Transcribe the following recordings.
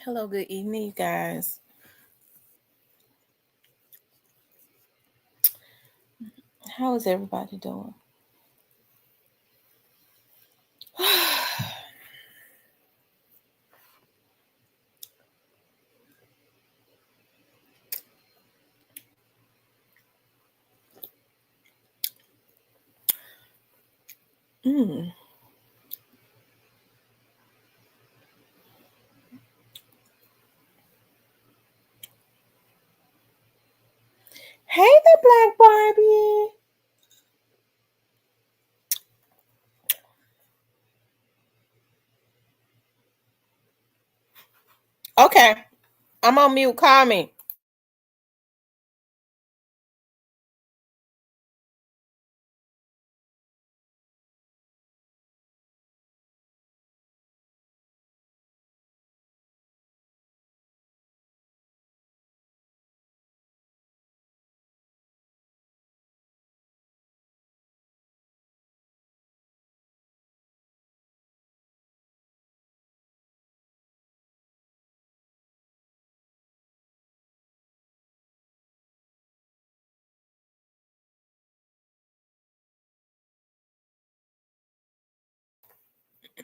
Hello, good evening, you guys. How is everybody doing? Mm. Hey there, Black Barbie. Okay, I'm on mute. Call me.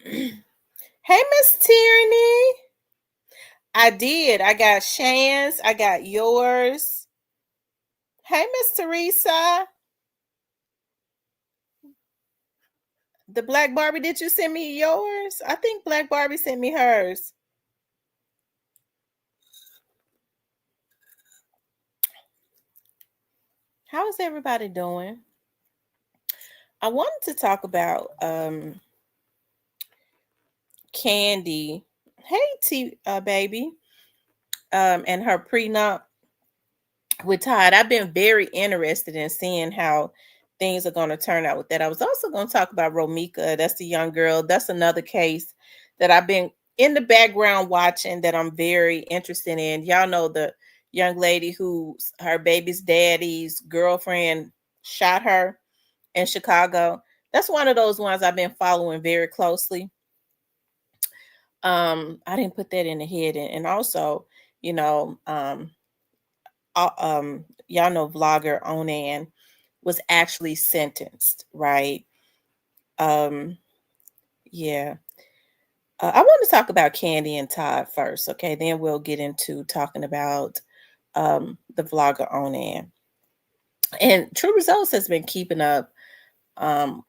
Hey, Miss Tierney. I did. I got Shan's. I got yours. Hey, Miss Teresa. The Black Barbie, did you send me yours? I think Black Barbie sent me hers. How is everybody doing? I wanted to talk about Kandi. Hey, baby. And her prenup with Todd. I've been very interested in seeing how things are going to turn out with that. I was also going to talk about Romika. That's the young girl. That's another case that I've been in the background watching that I'm very interested in. Y'all know the young lady who her baby's daddy's girlfriend shot her in Chicago. That's one of those ones I've been following very closely. I didn't put that in the head, and also, you know, y'all know vlogger Onan was actually sentenced, right? Um, yeah. I want to talk about Kandi and Todd first, okay? Then we'll get into talking about the vlogger Onan. And True Results has been keeping up um,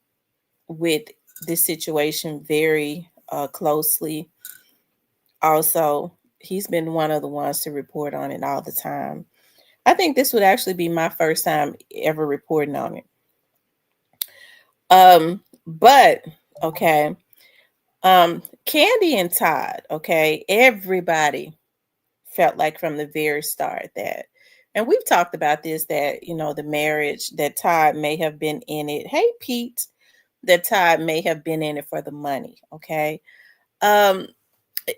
with this situation very closely. Also, he's been one of the ones to report on it all the time. I think this would actually be my first time ever reporting on it. But okay. Kandi and Todd, okay, everybody felt like from the very start that, and we've talked about this, that the marriage, that Todd may have been in it. Hey Pete, that Todd may have been in it for the money. Okay. Um,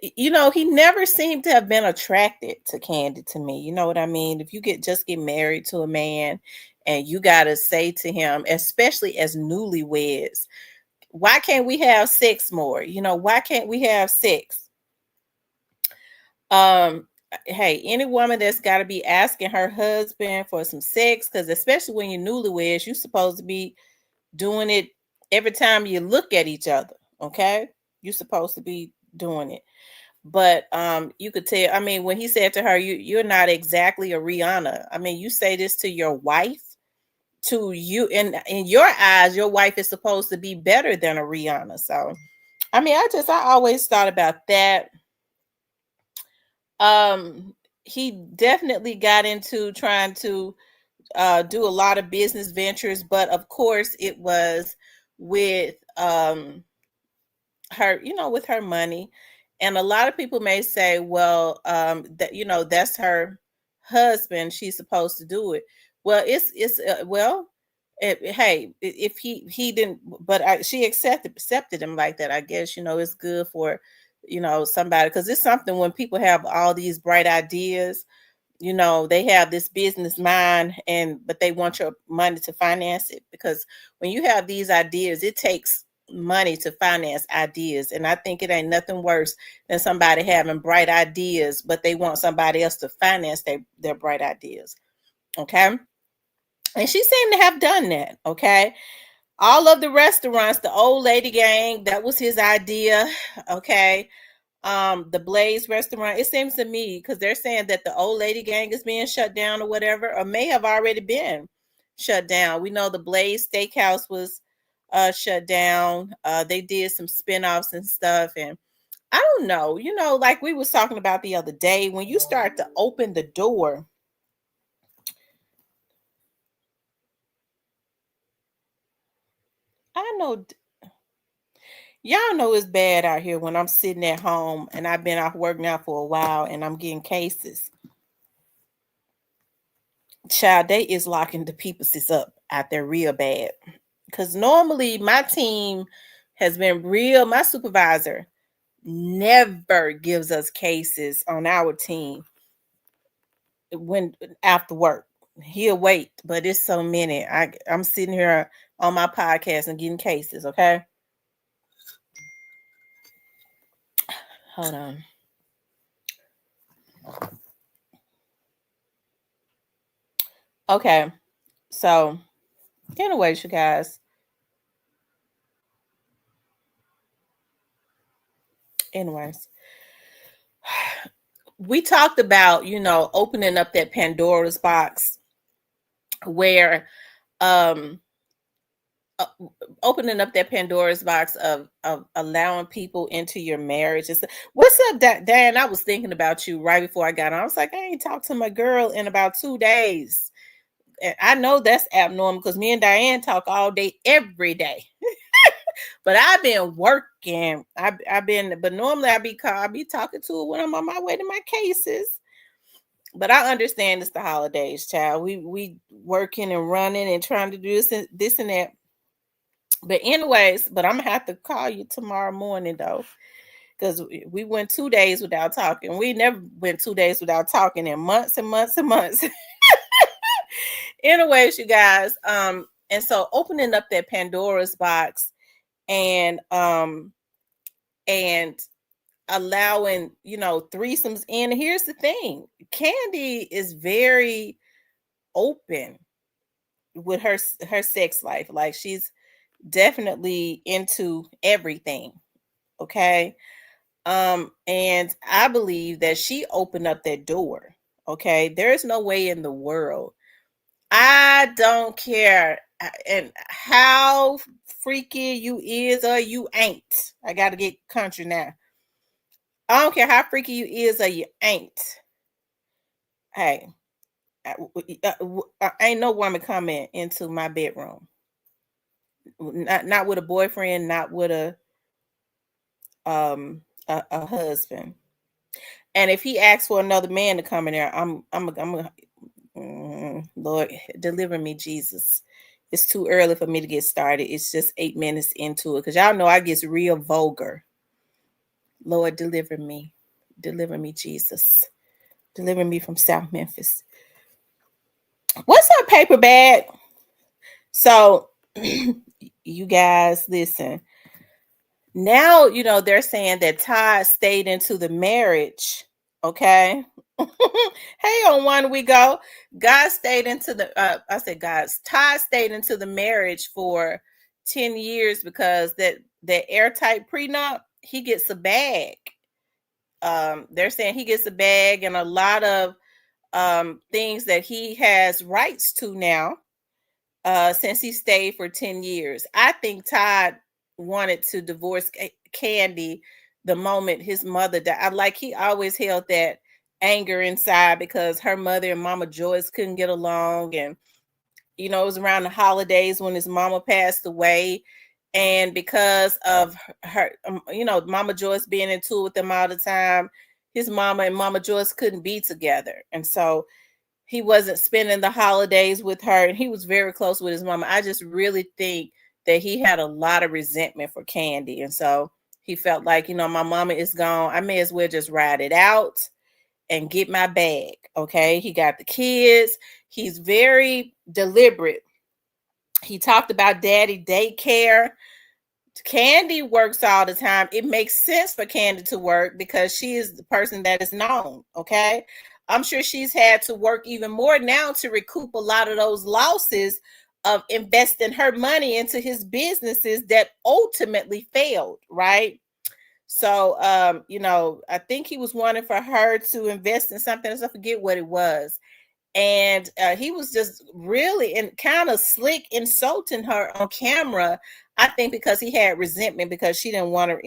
he never seemed to have been attracted to Kandi to me. You know what I mean? If you get married to a man and you gotta say to him, especially as newlyweds, why can't we have sex more? Why can't we have sex? Hey, any woman that's got to be asking her husband for some sex, because especially when you're newlyweds, you're supposed to be doing it every time you look at each other. Okay, you're supposed to be doing it. But you could tell. I mean, when he said to her, "You're not exactly a Rihanna." I mean, you say this to your wife. To you, in your eyes, your wife is supposed to be better than a Rihanna. So, I mean, I always thought about that. He definitely got into trying to do a lot of business ventures, but of course, it was with her, with her money. And a lot of people may say, well, that's her husband, she's supposed to do it. Well, hey, if he didn't, but she accepted him like that. I guess it's good for somebody, because it's something when people have all these bright ideas. They have this business mind, but they want your money to finance it, because when you have these ideas, it takes money to finance ideas. And I think it ain't nothing worse than somebody having bright ideas, but they want somebody else to finance their bright ideas. Okay. And she seemed to have done that. Okay. All of the restaurants, the old lady gang, that was his idea. Okay. The Blaze restaurant, it seems to me, because they're saying that the old lady gang is being shut down or whatever, or may have already been shut down. We know the Blaze Steakhouse was shut down. They did some spin-offs and stuff, and I don't know, like we was talking about the other day, when you start to open the door. I know y'all know it's bad out here when I'm sitting at home and I've been off work now for a while and I'm getting cases. Child, they is locking the people's up out there real bad. Because normally my team has been real. My supervisor never gives us cases on our team when after work. He'll wait, but it's so many. I'm sitting here on my podcast and getting cases. Okay, hold on. Okay, so anyways, you guys. Anyways, we talked about opening up that Pandora's box where um uh, opening up that Pandora's box of allowing people into your marriage. What's up, Dan? I was thinking about you right before I got on. I was like, I ain't talked to my girl in about 2 days. And I know that's abnormal because me and Diane talk all day, every day. But I've been working. But normally I be talking to her when I'm on my way to my cases. But I understand it's the holidays, child. We working and running and trying to do this and that. But anyways, I'm gonna have to call you tomorrow morning though, because we went 2 days without talking. We never went 2 days without talking in months and months and months. Anyways, you guys, and so opening up that Pandora's box and and allowing threesomes in. Here's the thing: Kandi is very open with her sex life. Like she's definitely into everything. Okay. And I believe that she opened up that door. Okay. There's no way in the world. I don't care and how freaky you is or you ain't. I gotta get country now. I don't care how freaky you is or you ain't. Hey, ain't no woman coming into my bedroom. Not with a boyfriend, not with a husband. And if he asks for another man to come in there, Lord, deliver me, Jesus. It's too early for me to get started. It's just 8 minutes into it because y'all know I get real vulgar. Lord, deliver me, Jesus. Deliver me from South Memphis. What's up, paper bag? So, you guys, listen. Now, they're saying that Todd stayed into the marriage. Okay. Hey, on one we go. God stayed into Todd stayed into the marriage for 10 years because that airtight prenup, he gets a bag. They're saying he gets a bag and a lot of things that he has rights to now. Since he stayed for 10 years. I think Todd wanted to divorce Kandi the moment his mother died. Like he always held that anger inside because her mother and Mama Joyce couldn't get along. And, it was around the holidays when his mama passed away. And because of her, Mama Joyce being into it with them all the time, his mama and Mama Joyce couldn't be together. And so he wasn't spending the holidays with her, and he was very close with his mama. I just really think that he had a lot of resentment for Kandi. And so he felt like, my mama is gone. I may as well just ride it out and get my bag. Okay. He got the kids. He's very deliberate. He talked about daddy daycare. Kandi works all the time. It makes sense for Kandi to work because she is the person that is known. Okay. I'm sure she's had to work even more now to recoup a lot of those losses of investing her money into his businesses that ultimately failed, right? So, I think he was wanting for her to invest in something else. I forget what it was. And he was just really and kind of slick insulting her on camera. I think because he had resentment because she didn't want to,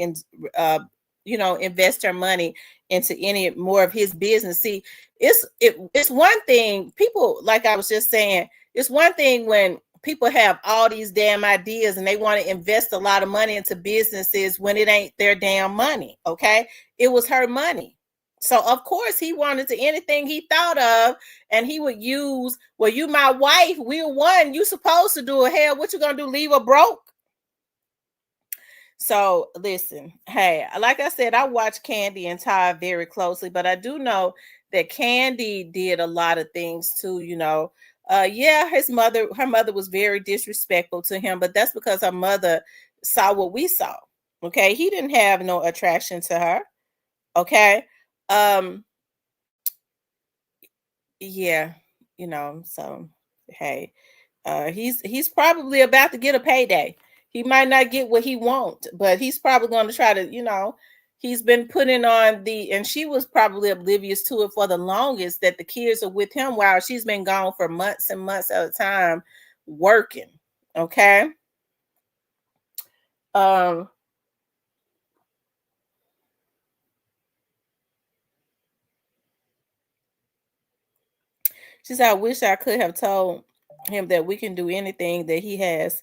invest her money into any more of his business. See, it's one thing people, like I was just saying, it's one thing when people have all these damn ideas and they want to invest a lot of money into businesses when it ain't their damn money. Okay, it was her money. So of course he wanted to anything he thought of, and he would use, well, you my wife, we're one, you supposed to do it. Hell, what you gonna do? Leave her broke? So listen, hey, like I said, I watch Kandi and Todd very closely, but I do know that Kandi did a lot of things too, yeah, her mother was very disrespectful to him, but that's because her mother saw what we saw. Okay, he didn't have no attraction to her. Okay. um yeah, so hey, he's probably about to get a payday. He might not get what he wants, but he's probably going to try to, he's been putting on and she was probably oblivious to it for the longest, that the kids are with him while she's been gone for months and months at a time working. Okay. um she said, I wish I could have told him that we can do anything that he has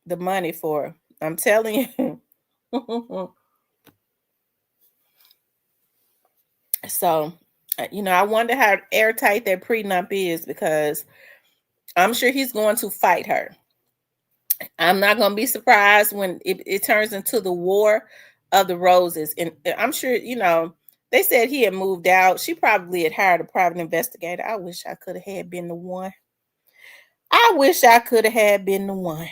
the money for. I'm telling you. So, I wonder how airtight that prenup is, because I'm sure he's going to fight her. I'm not going to be surprised when it turns into the war of the roses. And I'm sure, they said he had moved out. She probably had hired a private investigator. I wish I could have had been the one. I wish I could have had been the one.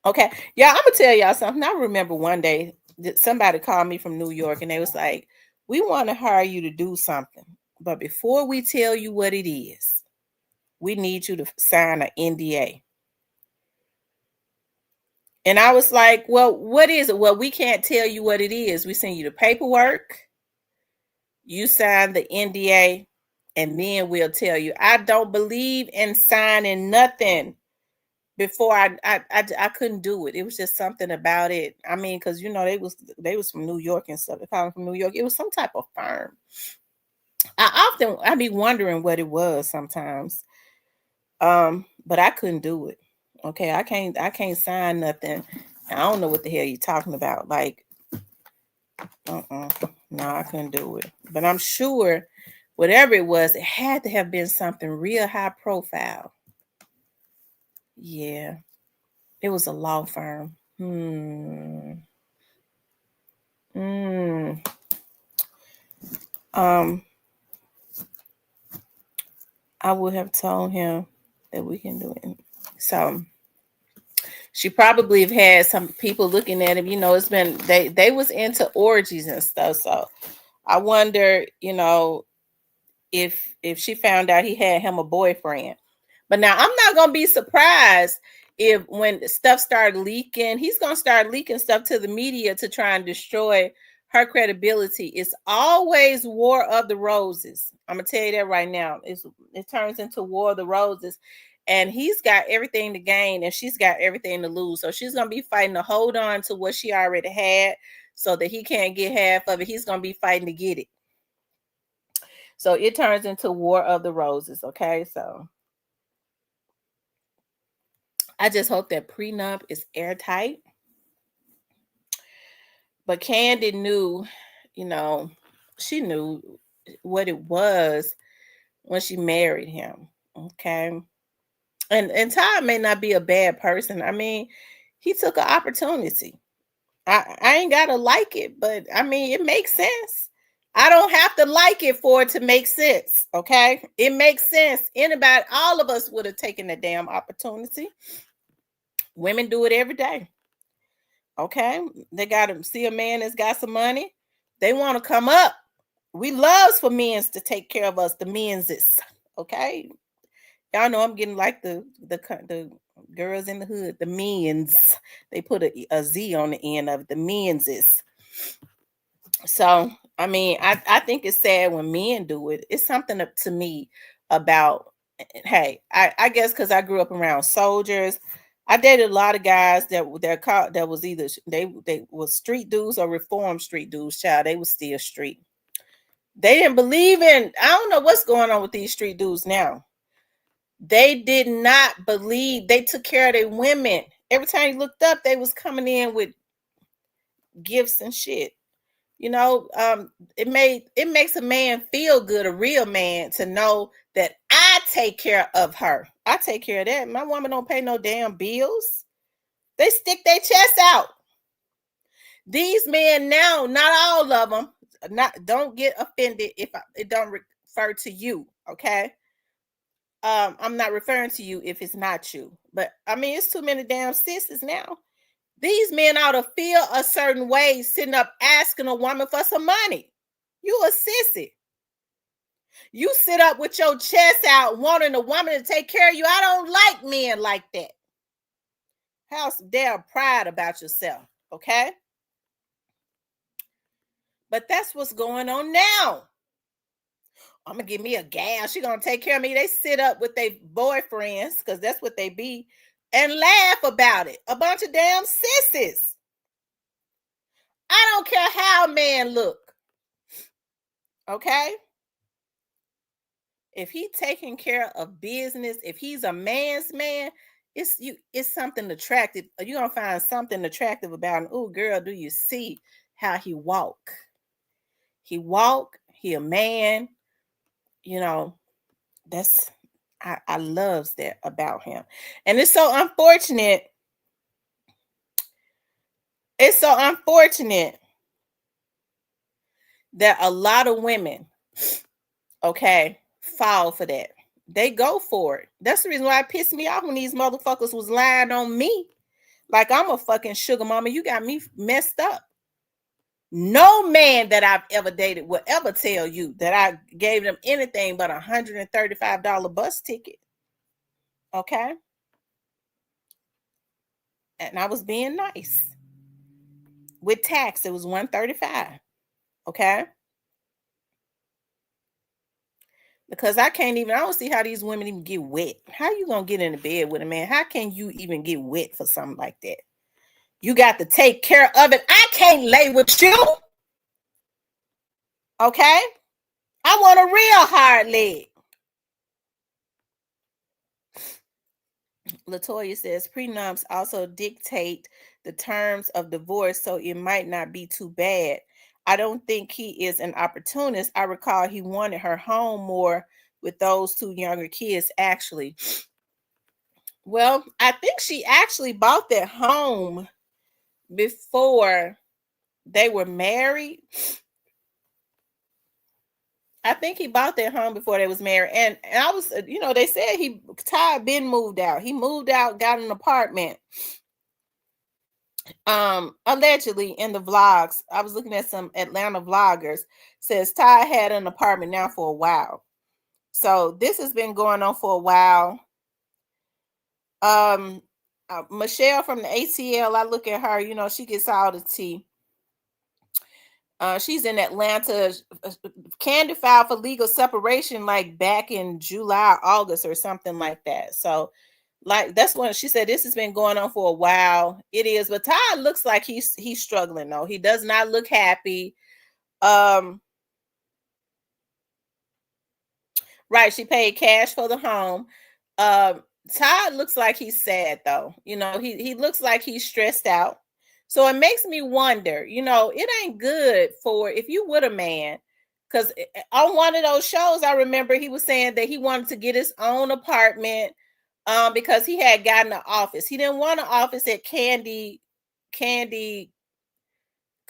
Okay. Yeah, I'm going to tell y'all something. I remember one day that somebody called me from New York and they was like, we want to hire you to do something. But before we tell you what it is, we need you to sign an NDA. And I was like, well, what is it? Well, we can't tell you what it is. We send you the paperwork, you sign the NDA, and then we'll tell you. I don't believe in signing nothing before I couldn't do it. It was just something about it. I mean, because they was from New York and stuff. They called from New York. It was some type of firm. I be wondering what it was sometimes. But I couldn't do it. Okay, I can't sign nothing. I don't know what the hell you're talking about. Like, no, I couldn't do it. But I'm sure whatever it was, it had to have been something real high profile. Yeah. It was a law firm. Mm. I would have told him that we can do it. So she probably have had some people looking at him. It's been they was into orgies and stuff. So I wonder, if she found out he had him a boyfriend. But now I'm not gonna be surprised if when stuff started leaking, he's gonna start leaking stuff to the media to try and destroy her credibility. It's always War of the Roses. I'm gonna tell you that right now. It turns into War of the Roses. And he's got everything to gain and she's got everything to lose. So she's gonna be fighting to hold on to what she already had so that he can't get half of it. He's gonna be fighting to get it. So it turns into War of the Roses. Okay. So I just hope that prenup is airtight. But Kandi knew, she knew what it was when she married him. Okay. And Todd may not be a bad person. I mean, he took an opportunity. I ain't gotta like it, but I mean it makes sense. I don't have to like it for it to make sense. Okay. It makes sense. Anybody, all of us would have taken the damn opportunity. Women do it every day. Okay. They got to see a man that's got some money. They want to come up. We loves for men to take care of us, the men's is. Okay. Y'all know I'm getting like the girls in the hood, the men's. They put a Z on the end of it, the men's is. So I mean, I think it's sad when men do it. It's something up to me about. Hey, I guess because I grew up around soldiers. I dated a lot of guys that was either they was street dudes or reformed street dudes. Child, they was still street. They didn't believe in. I don't know what's going on with these street dudes now. They did not believe. They took care of their women. Every time you looked up, they was coming in with gifts and shit. You know, it makes a man feel good, a real man, to know that I take care of her. I take care of that. My woman don't pay no damn bills. They stick their chest out. These men now, not all of them, don't get offended if it don't refer to you, okay? I'm not referring to you if it's not you, but I mean, it's too many damn sisters now. These men ought to feel a certain way sitting up asking a woman for some money. You a sissy. You sit up with your chest out wanting a woman to take care of you. I don't like men like that. Have some damn pride about yourself, okay? But that's what's going on now. I'm gonna give me a gal. She gonna take care of me. They sit up with their boyfriends, because that's what they be, and laugh about it. A bunch of damn sissies. I don't care how a man look. Okay? If he taking care of business, if he's a man's man, it's something attractive. You're gonna find something attractive about him. Oh, girl, do you see how he walk? He walk, he a man, you know, that's I loves that about him. And it's so unfortunate. It's so unfortunate that a lot of women, okay, fall for that. They go for it. That's the reason why it pissed me off when these motherfuckers was lying on me. Like I'm a fucking sugar mama. You got me messed up. No man that I've ever dated will ever tell you that I gave them anything but $135 bus ticket. Okay. And I was being nice. With tax, it was $135. Okay. Because I don't see how these women even get wet. How you gonna get in the bed with a man? How can you even get wet for something like that? You got to take care of it. I can't lay with you. Okay? I want a real hard leg. Latoya says prenups also dictate the terms of divorce, so it might not be too bad. I don't think he is an opportunist. I recall he wanted her home more with those two younger kids, actually. Well, I think she actually bought that home before they were married. I think he bought that home before they was married. And I was, they said Todd been moved out. He moved out, got an apartment. Allegedly in the vlogs, I was looking at some Atlanta vloggers, says Todd had an apartment now for a while. So this has been going on for a while. Michelle from the ATL, I look at her, she gets all the tea. She's in Atlanta. Kandi filed for legal separation like back in July, August, or something like that. So, like that's when she said this has been going on for a while. It is, but Todd looks like he's struggling though. He does not look happy. Right, she paid cash for the home. Todd looks like he's sad though. He looks like he's stressed out. So it makes me wonder, it ain't good for if you with a man, because on one of those shows, I remember he was saying that he wanted to get his own apartment because he had gotten an office. He didn't want an office at Kandi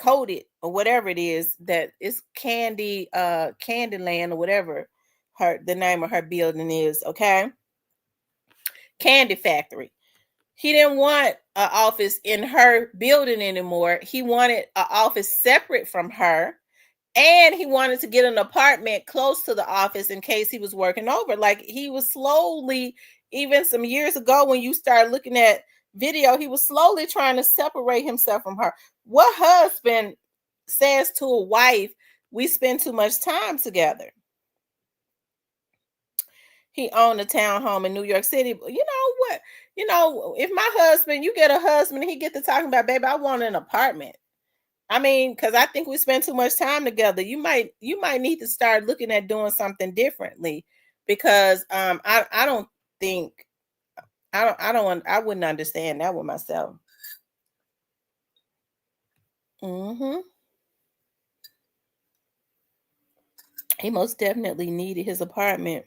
Coated or whatever it is, that it's Candyland or whatever the name of her building is, okay? Candy Factory. He didn't want an office in her building anymore. He wanted an office separate from her. And he wanted to get an apartment close to the office in case he was working over. Like, he was slowly, even some years ago, when you start looking at video, he was slowly trying to separate himself from her. What husband says to a wife, we spend too much time together? He owned a townhome in New York City. You know what? You know, if my husband, you get a husband, and he get to talking about, baby, I want an apartment. I mean, because I think we spend too much time together. You might need to start looking at doing something differently, because I don't think I wouldn't understand that with myself. Hmm. He most definitely needed his apartment,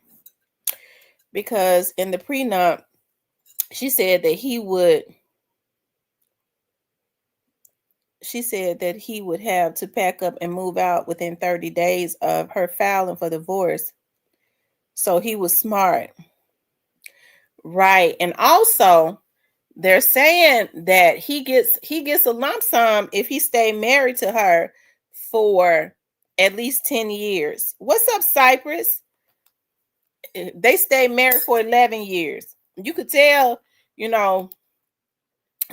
because in the prenup, she said that he would have to pack up and move out within 30 days of her filing for divorce. So he was smart. Right. And also, they're saying that he gets a lump sum if he stay married to her for at least 10 years. What's up, Cypress? They stay married for 11 years. You could tell, you know,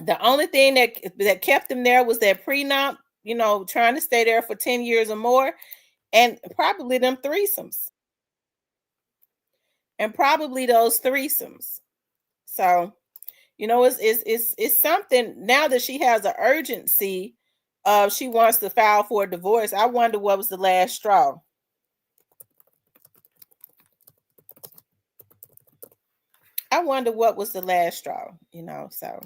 the only thing that kept them there was that prenup, trying to stay there for 10 years or more, and probably them threesomes. And probably those threesomes. So, it's something now that she has an urgency of she wants to file for a divorce. I wonder what was the last straw. I wonder what was the last straw, so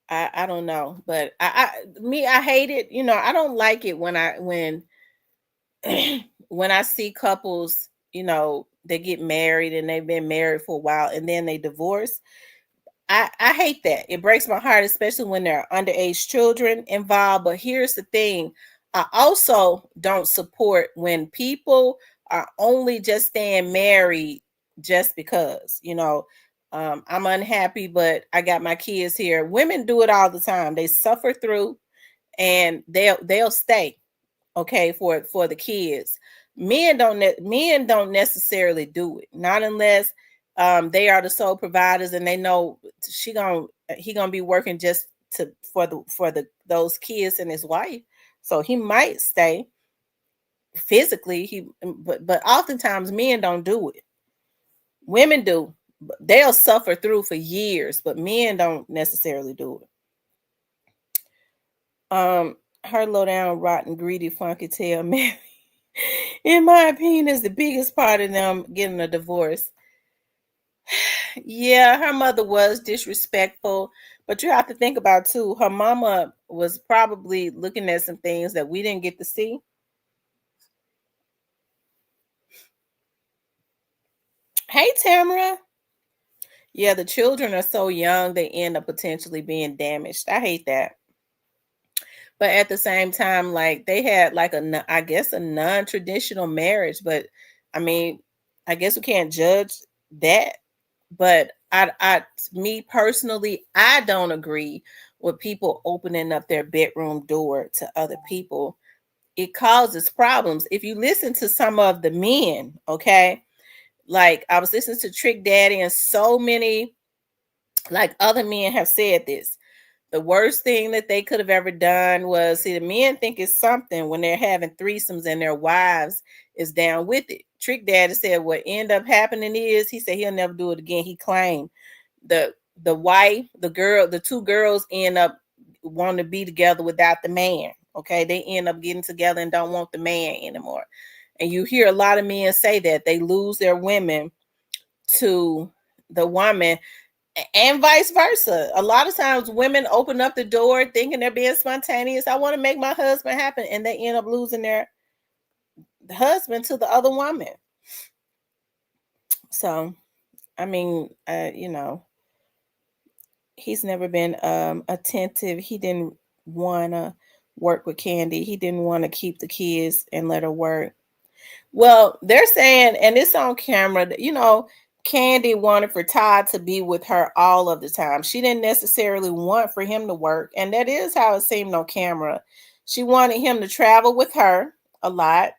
I don't know. But I hate it. I don't like it when when I see couples, they get married and they've been married for a while and then they divorce. I hate that. It breaks my heart, especially when there are underage children involved. But here's the thing. I also don't support when people are only just staying married just because, I'm unhappy, but I got my kids here. Women do it all the time. They suffer through and they'll stay, okay, for the kids. Men don't necessarily do it, not unless they are the sole providers and they know he gonna be working just for the those kids and his wife, so he might stay physically. But oftentimes men don't do it. Women do. They'll suffer through for years, but men don't necessarily do it. Her low down, rotten, greedy, funky tail man, in my opinion, is the biggest part of them getting a divorce. Yeah, her mother was disrespectful, but you have to think about too, her mama was probably looking at some things that we didn't get to see. Hey, Tamara. Yeah, the children are so young, they end up potentially being damaged. I hate that. But at the same time, like, they had like I guess a non-traditional marriage, but I mean, I guess we can't judge that. But me personally, I don't agree with people opening up their bedroom door to other people. It causes problems. If you listen to some of the men, okay, like I was listening to Trick Daddy, and so many like other men have said this. The worst thing that they could have ever done was, see, the men think it's something when they're having threesomes and their wives is down with it. Trick Daddy said what end up happening is, he said he'll never do it again. He claimed the wife, the two girls end up wanting to be together without the man. Okay, they end up getting together and don't want the man anymore. And you hear a lot of men say that they lose their women to the woman, and vice versa. A lot of times women open up the door thinking they're being spontaneous. I want to make my husband happen, and they end up losing their husband to the other woman. So, I mean, he's never been attentive. He didn't want to work with Kandi. He didn't want to keep the kids and let her work. Well, they're saying, and it's on camera, Kandi wanted for Todd to be with her all of the time. She didn't necessarily want for him to work, and that is how it seemed on camera. She wanted him to travel with her a lot,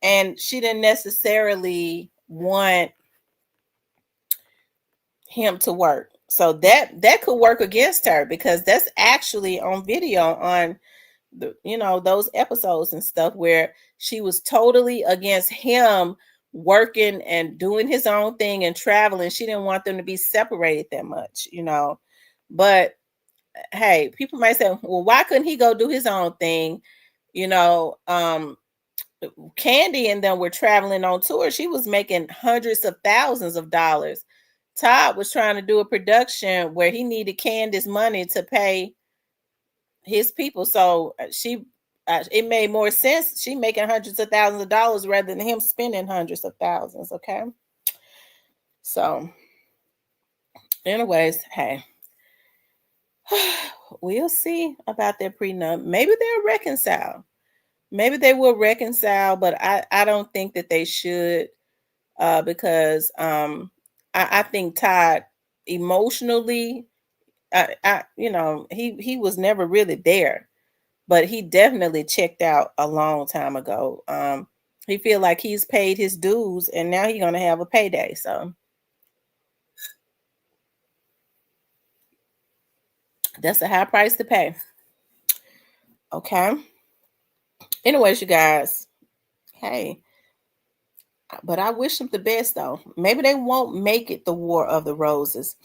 and she didn't necessarily want him to work. So that could work against her, because that's actually on video on those episodes and stuff where she was totally against him working and doing his own thing and traveling. She didn't want them to be separated that much. But hey, people might say, well, why couldn't he go do his own thing? Kandi and them were traveling on tour. She was making hundreds of thousands of dollars. Todd was trying to do a production where he needed Candi's money to pay his people. So it made more sense. She making hundreds of thousands of dollars rather than him spending hundreds of thousands. Okay. So anyways, hey, we'll see about their prenup. Maybe they'll reconcile. Maybe they will reconcile, but I don't think that they should, because I think Todd emotionally, he was never really there, but he definitely checked out a long time ago. He feel like he's paid his dues, and now he's gonna have a payday. So that's a high price to pay. Okay. Anyways, you guys, hey, but I wish them the best though. Maybe they won't make it the War of the Roses.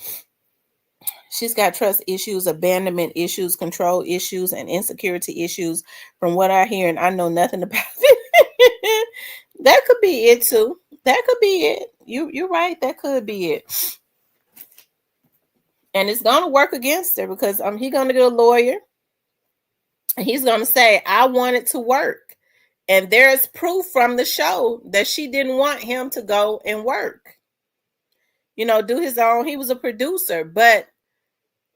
She's got trust issues, abandonment issues, control issues, and insecurity issues. From what I hear, and I know nothing about it. That could be it too. That could be it. You're right. That could be it. And it's gonna work against her, because he's gonna get a lawyer. And he's gonna say, I want it to work. And there's proof from the show that she didn't want him to go and work. Do his own. He was a producer, but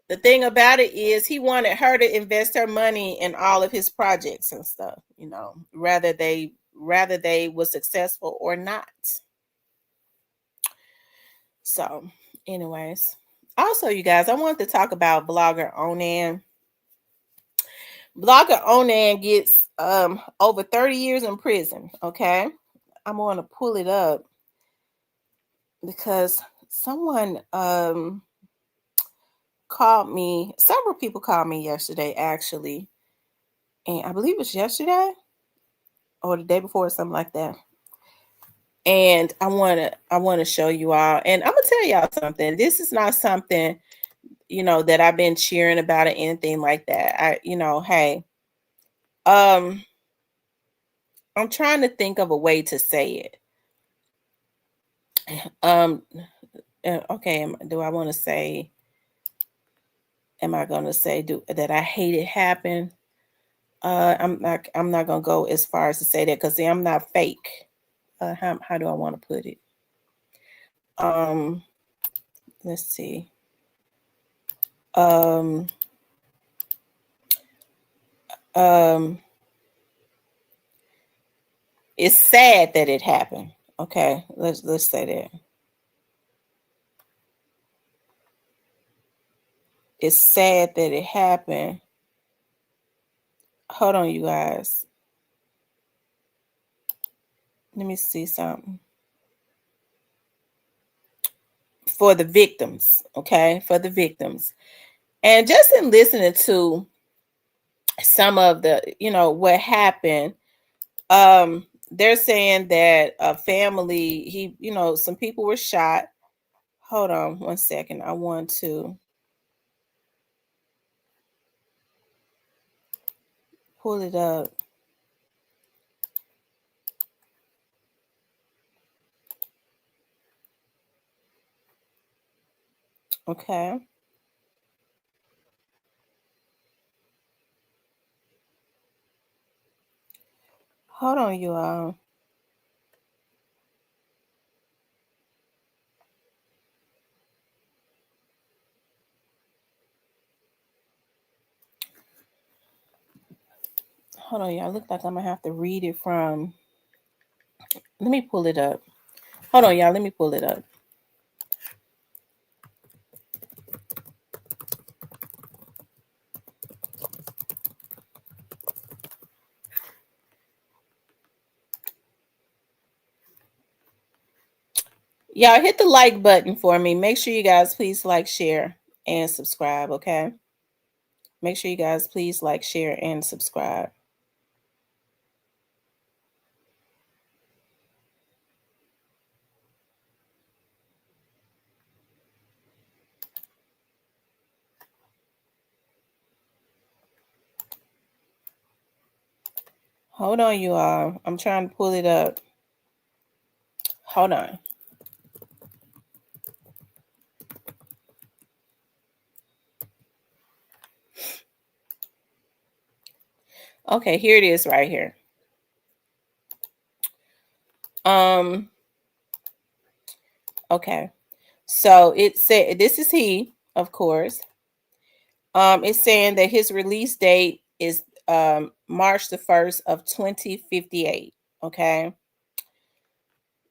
the thing about it is he wanted her to invest her money in all of his projects and stuff, rather they were successful or not. So, anyways, also, you guys, I wanted to talk about blogger Onan. Blogger Onan gets over 30 years in prison. Okay, I'm going to pull it up because someone called me. Several people called me yesterday, actually, and I believe it was yesterday or the day before, or something like that. And I want to show you all, and I'm gonna tell y'all something. This is not something that I've been cheering about or anything like that. Hey, I'm trying to think of a way to say it. Okay, do I want to say? Am I going to say that I hate it happen? I'm not gonna go as far as to say that, because I'm not fake. How do I want to put it? Let's see. It's sad that it happened. Okay, let's say that. It's sad that it happened. Hold on, you guys. Let me see something. For the victims, okay? For the victims. And just in listening to some of the, what happened, they're saying that a family, some people were shot. Hold on one second. I want to pull it up. Okay. Hold on, you all. Hold on, y'all. Look like I'm gonna have to read it from. Let me pull it up. Hold on, y'all. Let me pull it up. Y'all hit the like button for me. Make sure you guys please like, share, and subscribe, okay? Make sure you guys please like, share, and subscribe. Hold on, you all. I'm trying to pull it up. Hold on. Okay, here it is right here. Okay. So it said this is he, of course. It's saying that his release date is March the 1st of 2058. Okay.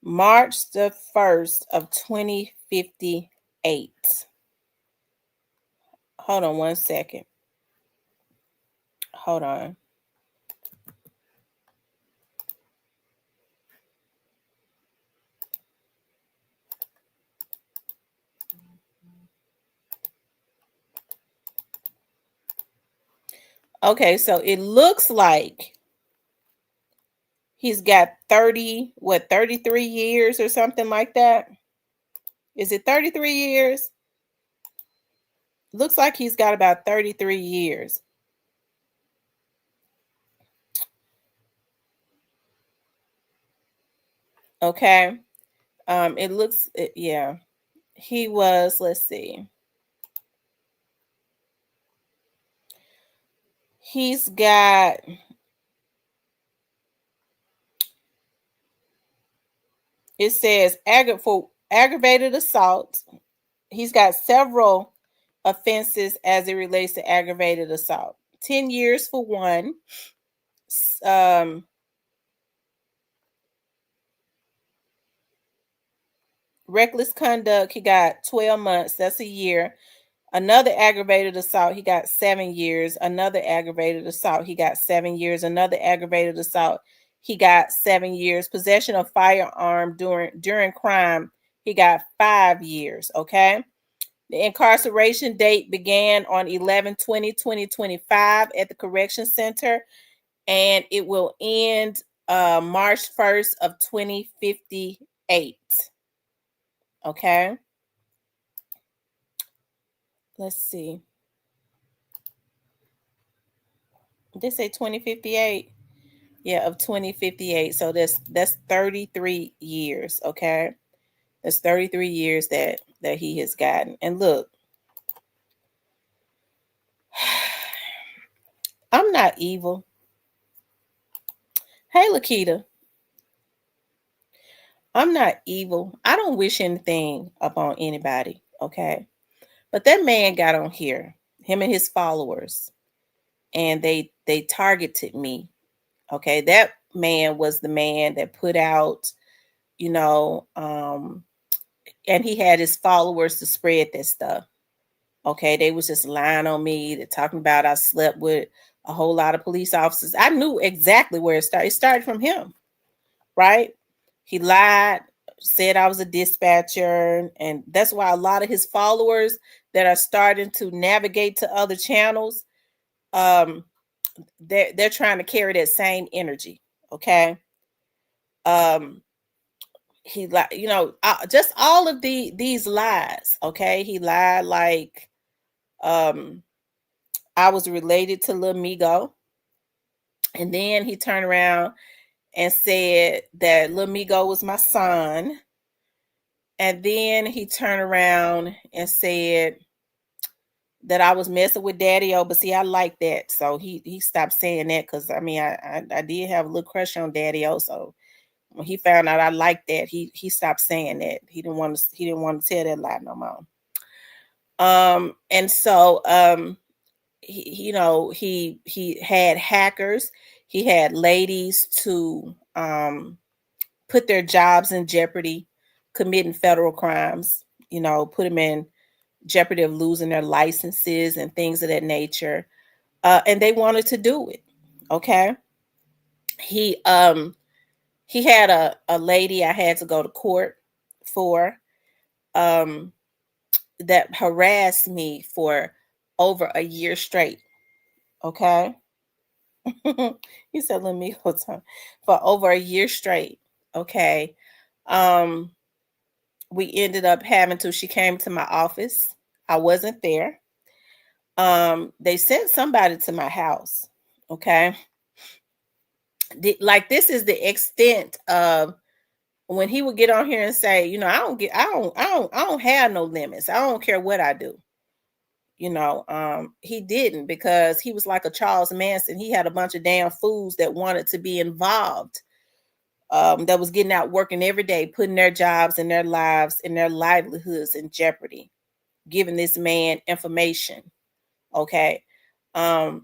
March the 1st of 2058. Hold on one second. Hold on. Okay, so it looks like he's got 33 years or something like that. Is it 33 years? Looks like he's got about 33 years. Okay. It looks, yeah. He was, let's see. He's got, it says for aggravated assault. He's got several offenses as it relates to aggravated assault. 10 years for one. Reckless conduct, he got 12 months. That's a year. Another aggravated assault, he got 7 years. Another aggravated assault, he got 7 years. Another aggravated assault, he got 7 years. Possession of firearm during crime, he got 5 years. Okay. The incarceration date began on 11/20/2025 at the correction center, and it will end March 1st of 2058. Okay. Let's see. Did they say 2058? Yeah, of 2058. So that's 33 years. Okay. That's 33 years that he has gotten. And look, I'm not evil. Hey, Lakita, I'm not evil. I don't wish anything upon anybody. Okay. But that man got on here, him and his followers, and they targeted me. Okay. That man was the man that put out, you know, and he had his followers to spread that stuff. Okay, they was just lying on me. They're talking about I slept with a whole lot of police officers. I knew exactly where it started. It started from him, right? He lied, said I was a dispatcher, and that's why a lot of his followers that are starting to navigate to other channels, they're trying to carry that same energy. Okay. He lied, just all of these lies. Okay, he lied like I was related to Lil Migo. And then he turned around and said that Lil Migo was my son. And then he turned around and said that I was messing with Daddy O. But see, I like that. So he stopped saying that because I mean I did have a little crush on Daddy O. So when he found out I liked that, he stopped saying that. He didn't want to tell that lie no more. And so he had hackers, he had ladies to put their jobs in jeopardy, committing federal crimes, put them in jeopardy of losing their licenses and things of that nature. And they wanted to do it. Okay. He had a lady I had to go to court for um that harassed me for over a year straight. Okay. He said, let me hold on. For over a year straight. Okay. Um, we ended up having to, she came to my office. I wasn't there. They sent somebody to my house. Okay. Like, this is the extent of when he would get on here and say, I don't have no limits. I don't care what I do. He didn't, because he was like a Charles Manson. He had a bunch of damn fools that wanted to be involved, that was getting out working every day, putting their jobs and their lives and their livelihoods in jeopardy, giving this man information. Okay. And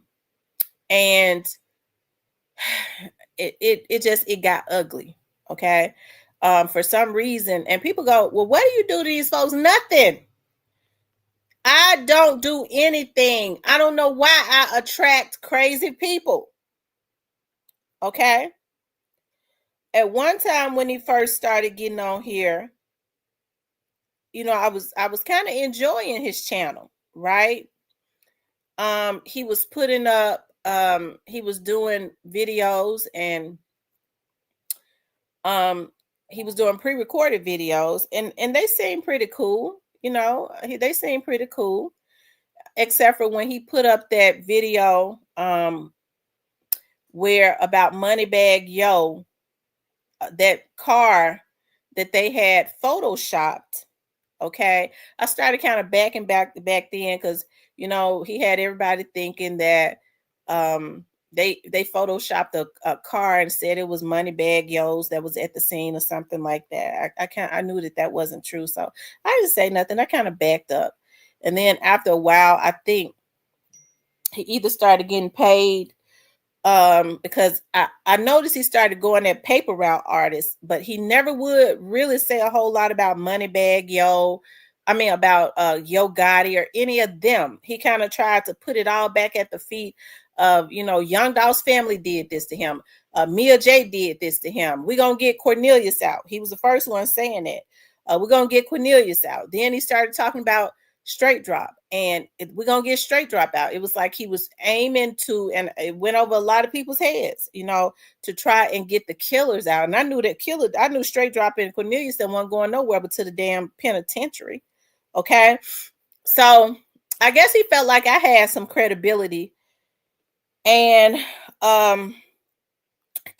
it got ugly. Okay. For some reason, and people go, well, what do you do to these folks? Nothing. I don't do anything. I don't know why I attract crazy people. Okay. At one time when he first started getting on here, I was kind of enjoying his channel, right? He was putting up, he was doing videos, and he was doing pre-recorded videos, and they seemed pretty cool. They seemed pretty cool, except for when he put up that video where about Moneybag Yo, that car that they had photoshopped. Okay, I started kind of backing back then, because he had everybody thinking that they photoshopped a car and said it was Moneybag Yo's that was at the scene or something like that. I knew that wasn't true, so I didn't say nothing. I kind of backed up, and then after a while, I think he either started getting paid, because I noticed he started going that paper route artist, but he never would really say a whole lot about Moneybag Yo. I mean, about Yo Gotti or any of them. He kind of tried to put it all back at the feet of, Young Dolph's family did this to him. Mia J did this to him. We're going to get Cornelius out. He was the first one saying that. We're going to get Cornelius out. Then he started talking about Straight Drop, and we're gonna get Straight Drop out. It was like he was aiming to, and it went over a lot of people's heads, to try and get the killers out. And I knew Straight Drop and Cornelius that wasn't going nowhere but to the damn penitentiary. Okay, so I guess he felt like I had some credibility, and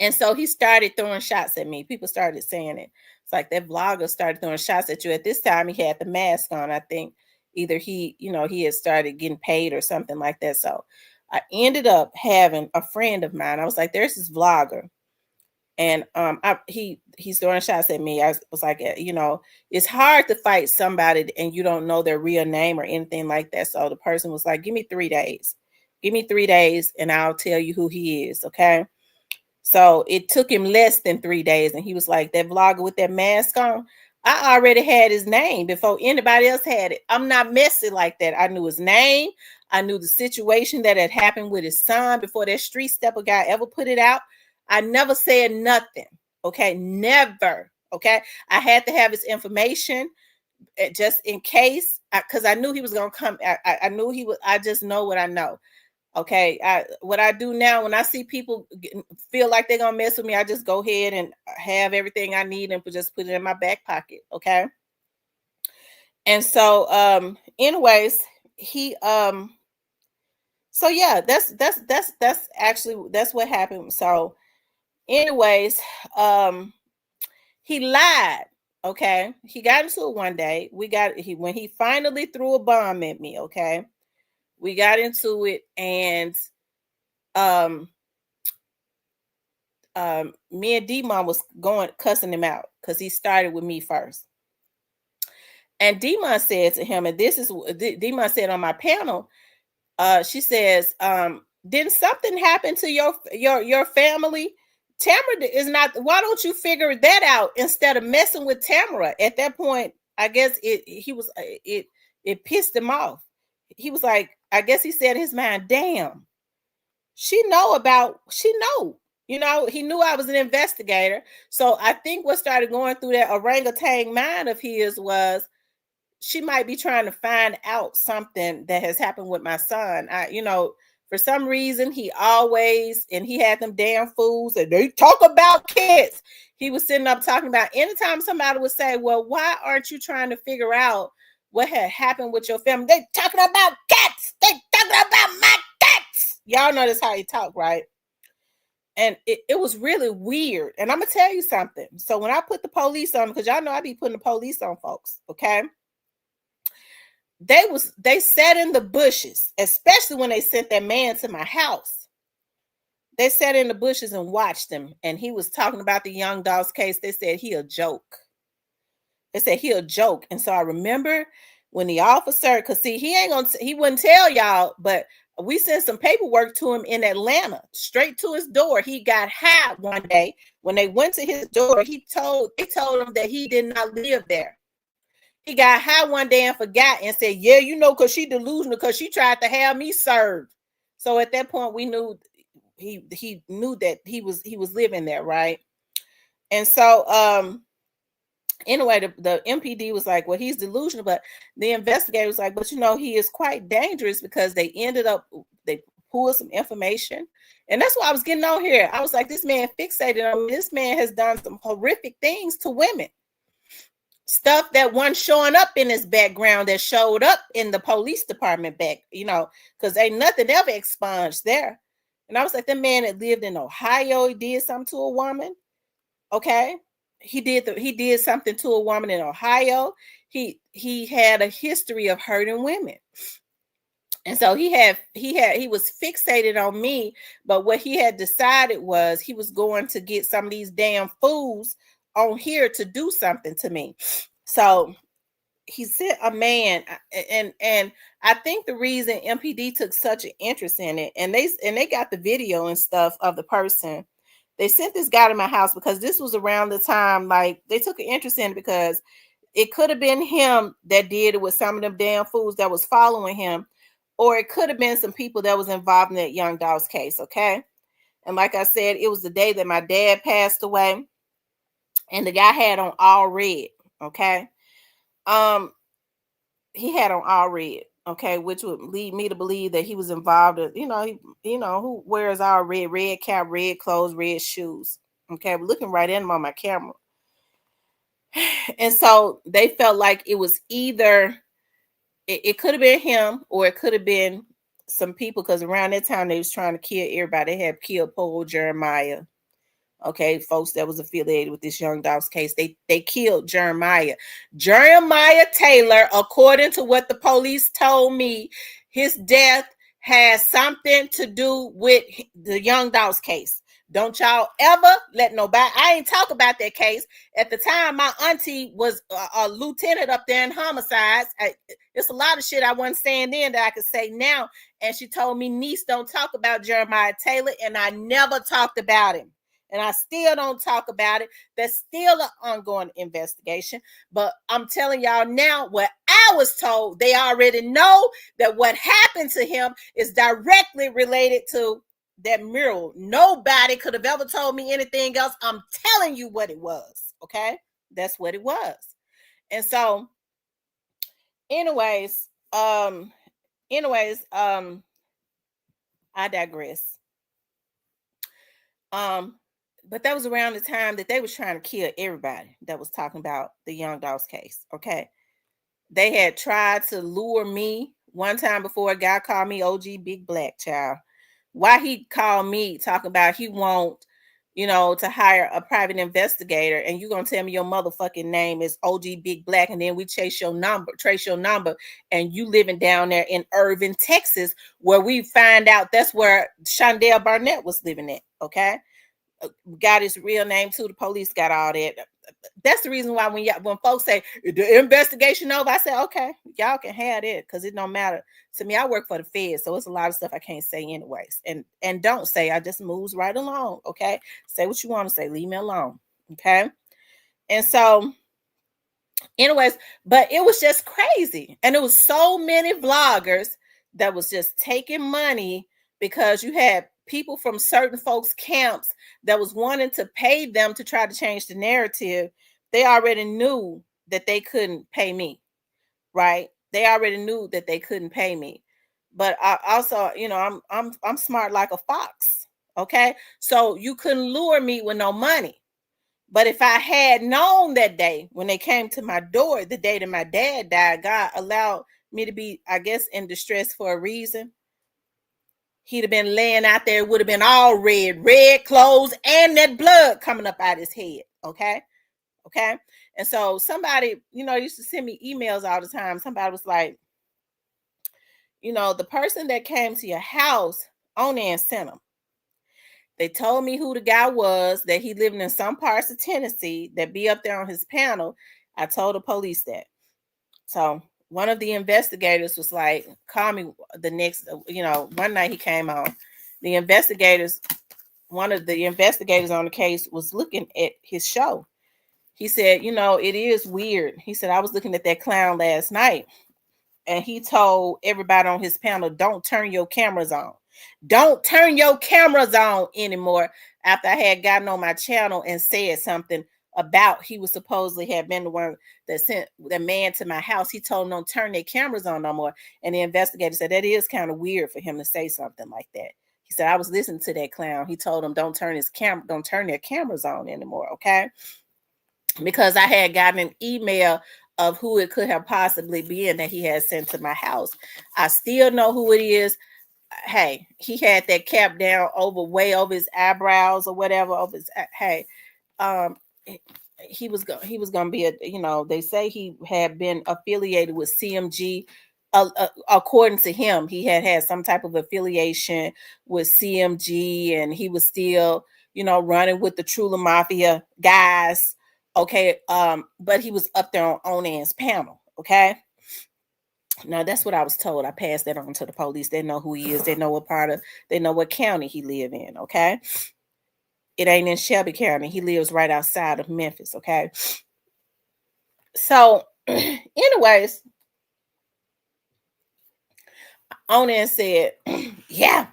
so he started throwing shots at me. People started saying it. It's like that vlogger started throwing shots at you. At this time, he had the mask on, I think. Either he had started getting paid or something like that. So I ended up having a friend of mine. I was like, there's this vlogger, and he's throwing shots at me. I was like, it's hard to fight somebody and you don't know their real name or anything like that. So the person was like, give me 3 days. Give me 3 days and I'll tell you who he is. Okay. So it took him less than 3 days. And he was like, that vlogger with that mask on, I already had his name before anybody else had it. I'm not messy like that. I knew his name. I knew the situation that had happened with his son before that street stepper guy ever put it out. I never said nothing. Okay. Never. Okay. I had to have his information just in case, because I knew he was going to come. I knew he was. I just know what I know. Okay, what I do now, when I see people feel like they're gonna mess with me, I just go ahead and have everything I need and just put it in my back pocket. Okay. And so anyways, he so yeah, that's actually that's what happened. So anyways, he lied. Okay, he got into it one day. When he finally threw a bomb at me. Okay, we got into it, and me and D-Mom was cussing him out because he started with me first. And D-Mom said to him, and this is D-Mom said on my panel, she says, didn't something happen to your family? Tamara is not. Why don't you figure that out instead of messing with Tamara? At that point, I guess it pissed him off. He was like, I guess he said in his mind, damn, she know, You know, he knew I was an investigator. So I think what started going through that orangutan mind of his was she might be trying to find out something that has happened with my son. For some reason, he had them damn fools and they talk about kids. He was sitting up talking about anytime somebody would say, well, why aren't you trying to figure out what had happened with your family? They talking about cats. They talking about my cats. Y'all know that's how he talk, right? And it was really weird. And I'm going to tell you something. So when I put the police on, because y'all know I be putting the police on folks, okay? They sat in the bushes, especially when they sent that man to my house. They sat in the bushes and watched him. And he was talking about the young dog's case. They said he a joke. They said he a joke. And so I remember when the officer, because see, he wouldn't tell y'all, but we sent some paperwork to him in Atlanta, straight to his door. He got high one day. When they went to his door, they told him that he did not live there. He got high one day and forgot and said, yeah, because she delusional, because she tried to have me served. So at that point, we knew he knew that he was living there, right? And so anyway, the MPD was like, well, he's delusional, but the investigator was like, but he is quite dangerous, because they pulled some information. And that's why I was getting on here. I was like, this man fixated on me. This man has done some horrific things to women. Stuff that wasn't showing up in his background that showed up in the police department back, because ain't nothing ever expunged there. And I was like, the man that lived in Ohio, he did something to a woman. Okay. He did something to a woman in Ohio. He had a history of hurting women. And so he was fixated on me, but what he had decided was he was going to get some of these damn fools on here to do something to me. So he sent a man, and I think the reason MPD took such an interest in it, and they got the video and stuff of the person. They sent this guy to my house because this was around the time, like, they took an interest in it because it could have been him that did it with some of them damn fools that was following him, or it could have been some people that was involved in that young dog's case, okay? And like I said, it was the day that my dad passed away, and the guy had on all red, okay? He had on all red, okay, which would lead me to believe that he was involved in, who wears all red cap, red clothes, red shoes. Okay, we're looking right at him on my camera. And so they felt like it was either, it could have been him, or it could have been some people, because around that time they was trying to kill everybody. They had killed Paul Jeremiah. Okay, folks that was affiliated with this young dog's case, they killed Jeremiah Taylor. According to what the police told me, his death has something to do with the young dog's case. Don't y'all ever let nobody, I ain't talk about that case. At the time, my auntie was a lieutenant up there in homicides. It's a lot of shit I wasn't saying then that I could say now. And she told me, niece, don't talk about Jeremiah Taylor. And I never talked about him. And I still don't talk about it. That's still an ongoing investigation. But I'm telling y'all now what I was told. They already know that what happened to him is directly related to that mural. Nobody could have ever told me anything else. I'm telling you what it was. Okay? That's what it was. And so, anyways, I digress. But that was around the time that they was trying to kill everybody that was talking about the young dog's case. Okay. They had tried to lure me one time before. A guy called me OG Big Black, child. Why he called me talking about he won't, to hire a private investigator, and you're going to tell me your motherfucking name is OG Big Black, and then we trace your number, and you living down there in Irving, Texas, where we find out that's where Shondell Barnett was living at, okay? Got his real name too. The police got all that. That's the reason why when folks say the investigation over, I say, okay, y'all can have it, because it don't matter to me. I work for the Fed, so it's a lot of stuff I can't say anyways. And don't say, I just moves right along. Okay, say what you want to say, leave me alone. Okay. And so anyways, but it was just crazy, and it was so many vloggers that was just taking money because you had people from certain folks' camps that was wanting to pay them to try to change the narrative, they already knew that they couldn't pay me, right? They already knew that they couldn't pay me. But I also, I'm smart like a fox. Okay. So you couldn't lure me with no money. But if I had known that day when they came to my door, the day that my dad died, God allowed me to be, I guess, in distress for a reason. He'd have been laying out there, it would have been all red clothes, and that blood coming up out his head. Okay. Okay. And so somebody, used to send me emails all the time. Somebody was like, the person that came to your house, Onan sent them. They told me who the guy was, that he lived in some parts of Tennessee, that be up there on his panel. I told the police that. So one of the investigators was like, call me the next, one night he came on. One of the investigators on the case was looking at his show. He said, it is weird. He said, I was looking at that clown last night, and he told everybody on his panel, don't turn your cameras on. Don't turn your cameras on anymore, after I had gotten on my channel and said something about he was supposedly had been the one that sent the man to my house. He told them don't turn their cameras on no more. And the investigator said that is kind of weird for him to say something like that. He said, I was listening to that clown. He told them don't turn their cameras on anymore. Okay. Because I had gotten an email of who it could have possibly been that he had sent to my house. I still know who it is. Hey, he had that cap down way over his eyebrows or whatever. He was gonna be they say he had been affiliated with CMG. According to him, he had some type of affiliation with CMG, and he was still running with the Trula Mafia guys. Okay, but he was up there on Onan's panel. Okay. Now that's what I was told. I passed that on to the police. They know who he is. They know what county he live in. Okay. It ain't in Shelby County. He lives right outside of Memphis. Okay. So, anyways, Onan said, yeah,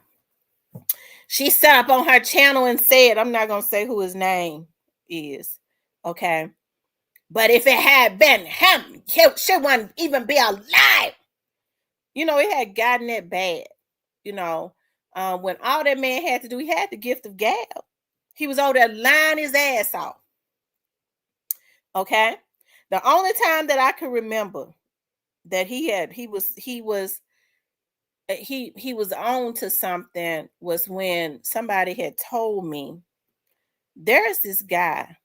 she set up on her channel and said, I'm not going to say who his name is. Okay. But if it had been him, she wouldn't even be alive. It had gotten that bad. When all that man had to do, he had the gift of gab. He was over there lying his ass off. Okay. The only time that I can remember that he was on to something was when somebody had told me there's this guy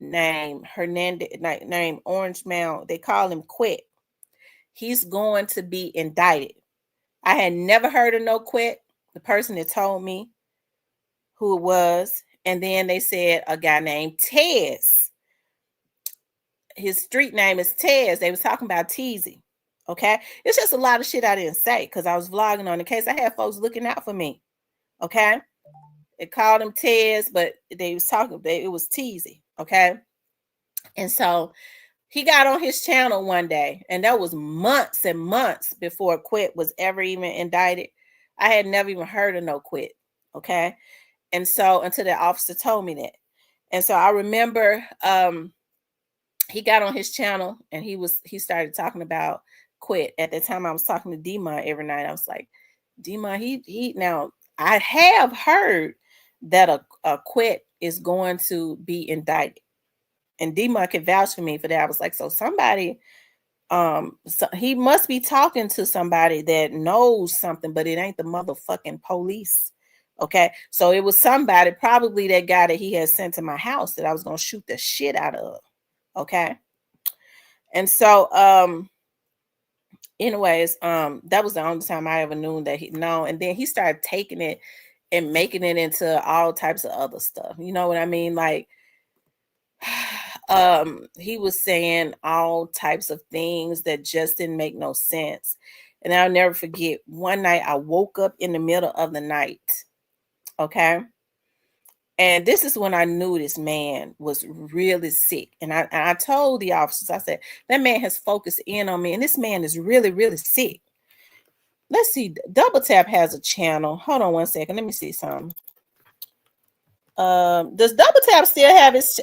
named named Orange Mound. They call him Quit. He's going to be indicted. I had never heard of no Quit. The person that told me who it was. And then they said a guy named Tez. His street name is Tez. They was talking about Teasy. Okay. It's just a lot of shit I didn't say because I was vlogging on the case. I had folks looking out for me. Okay. They called him Tez, but they was talking, it was Teasy. Okay. And so he got on his channel one day, and that was months and months before Quit was ever even indicted. I had never even heard of no Quit. Okay. And so until the officer told me that. And so I remember he got on his channel and he started talking about Quit. At the time I was talking to D-Mon every night. I was like, D-Mon, he now I have heard that a Quit is going to be indicted. And D-Mon can vouch for me for that. I was like, so somebody, so he must be talking to somebody that knows something, but it ain't the motherfucking police. Okay. So it was somebody, probably that guy that he had sent to my house that I was going to shoot the shit out of. Okay. And so, anyways, that was the only time I ever knew that he know. And then he started taking it and making it into all types of other stuff. You know what I mean? Like, he was saying all types of things that just didn't make no sense. And I'll never forget, one night I woke up in the middle of the night. Okay. And this is when I knew this man was really sick. And I told the officers, I said, that man has focused in on me. And this man is really, really sick. let's see. Double Tap has a channel. Hold on one second. Let me see something. Does Double Tap still have its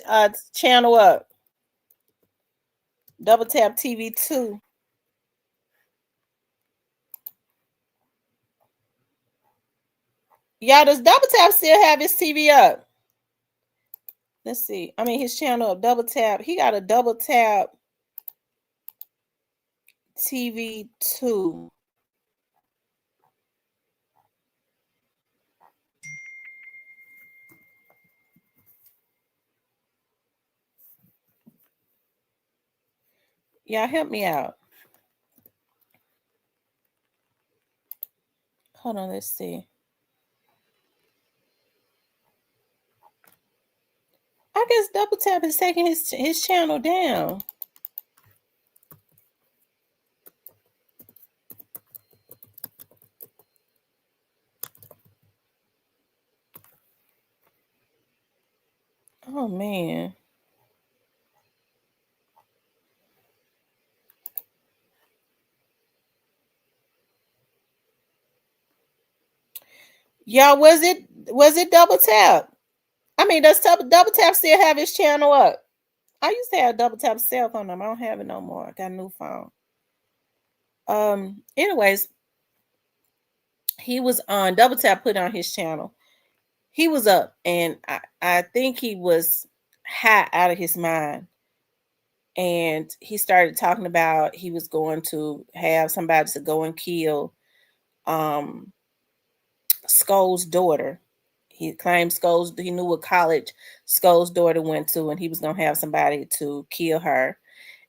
channel up? Double Tap TV 2. Y'all, does Double Tap still have his TV up? Let's see. I mean, his channel up. Double Tap. He got a Double Tap TV 2. Y'all help me out. Hold on, let's see. I guess Double Tap is taking his channel down. Oh man. Y'all, was it Double Tap? I mean, does Double Tap still have his channel up? I used to have Double Tap cell phone number. I don't have it no more. I got a new phone. Anyways, he was on Double Tap put on his channel. He was up, and I think he was high out of his mind. And he started talking about he was going to have somebody to go and kill Skull's daughter. He claimed he knew what college Skull's daughter went to, and he was going to have somebody to kill her.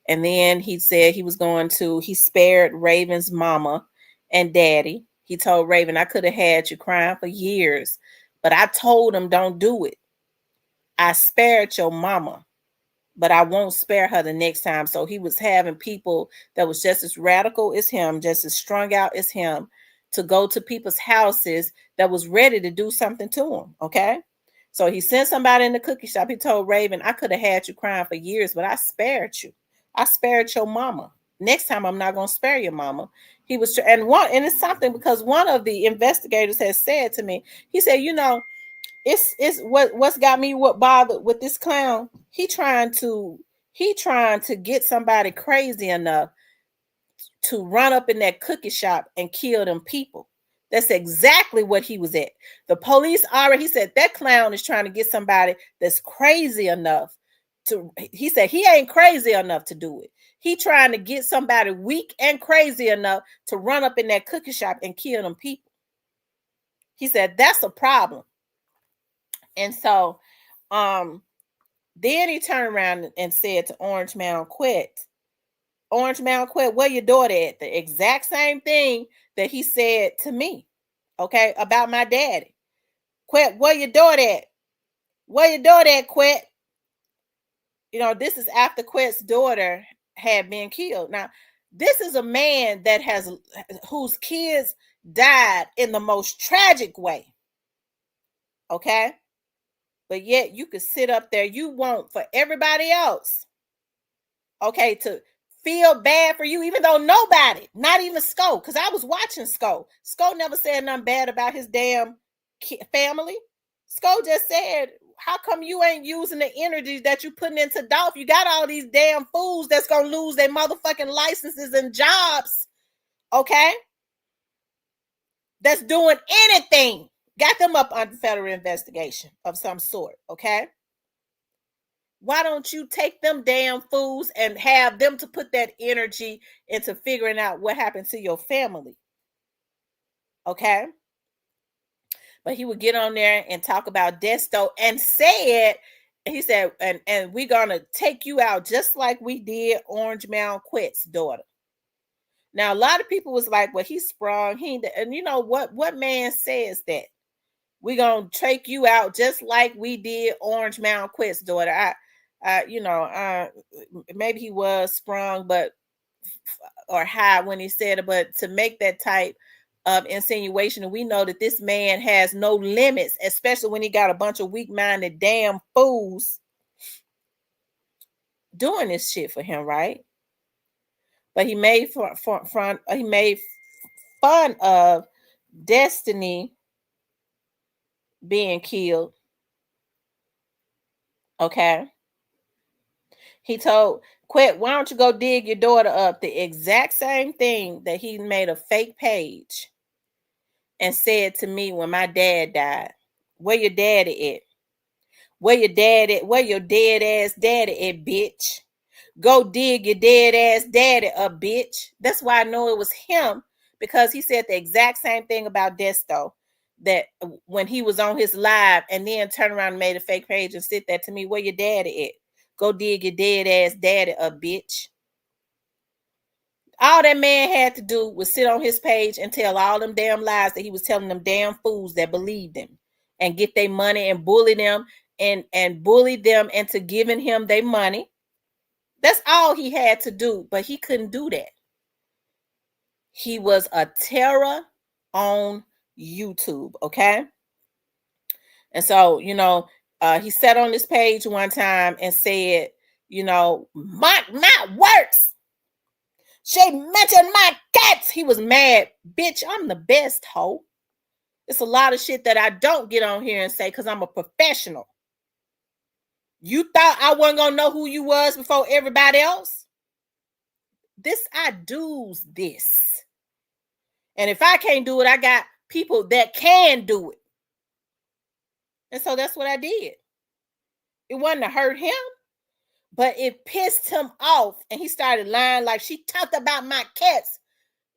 And then he said he spared Raven's mama and daddy. He told Raven, I could have had you crying for years, but I told him, don't do it. I spared your mama, but I won't spare her the next time. So he was having people that was just as radical as him, just as strung out as him, to go to people's houses that was ready to do something to him. Okay. So he sent somebody in the cookie shop. He told Raven, I could have had you crying for years, but I spared you. I spared your mama. Next time I'm not going to spare your mama. He was, and it's something because one of the investigators has said to me, he said, it's what's got me bothered with this clown. He trying to get somebody crazy enough to run up in that cookie shop and kill them people. That's exactly what he was at. The police he said that clown is trying to get somebody that's crazy enough he said he ain't crazy enough to do it. He trying to get somebody weak and crazy enough to run up in that cookie shop and kill them people. He said that's a problem. And so then he turned around and said to Orange Mound Quet, where your daughter at? The exact same thing that he said to me, okay, about my daddy. Quet, where your daughter at? Where your daughter at, Quet? This is after Quet's daughter had been killed. Now, this is a man whose kids died in the most tragic way. Okay? But yet you could sit up there, you want for everybody else, okay, to feel bad for you, even though nobody, not even Sko, because I was watching Sko. Sko never said nothing bad about his damn family. Sko just said, how come you ain't using the energy that you putting into Dolph? You got all these damn fools that's going to lose their motherfucking licenses and jobs, okay? That's doing anything. Got them up under federal investigation of some sort, okay? Why don't you take them damn fools and have them to put that energy into figuring out what happened to your family? Okay? But he would get on there and talk about Desto and he said, and we're going to take you out just like we did Orange Mound Quet's daughter. Now, a lot of people was like, well, he sprung. And you know what man says that? We're going to take you out just like we did Orange Mound Quet's daughter. Maybe he was sprung, or high when he said it, but to make that type of insinuation, and we know that this man has no limits, especially when he got a bunch of weak-minded damn fools doing this shit for him, right? But he made fun of Destiny being killed. Okay. He told Quit, why don't you go dig your daughter up? The exact same thing that he made a fake page and said to me when my dad died. Where your daddy at? Where your dad at? Where your dead ass daddy at, bitch? Go dig your dead ass daddy up, bitch. That's why I know it was him, because he said the exact same thing about Desto, that when he was on his live and then turned around and made a fake page and said that to me. Where your daddy at? Go dig your dead ass daddy up, bitch. All that man had to do was sit on his page and tell all them damn lies that he was telling them damn fools that believed him, and get their money and bully them and bully them into giving him their money. That's all he had to do, but he couldn't do that. He was a terror on YouTube, okay? And so, he sat on this page one time and said, my works. She mentioned my cats. He was mad. Bitch, I'm the best hoe. It's a lot of shit that I don't get on here and say because I'm a professional. You thought I wasn't going to know who you was before everybody else? I do's this. And if I can't do it, I got people that can do it. And so that's what I did. It wasn't to hurt him, but it pissed him off. And he started lying like she talked about my cats,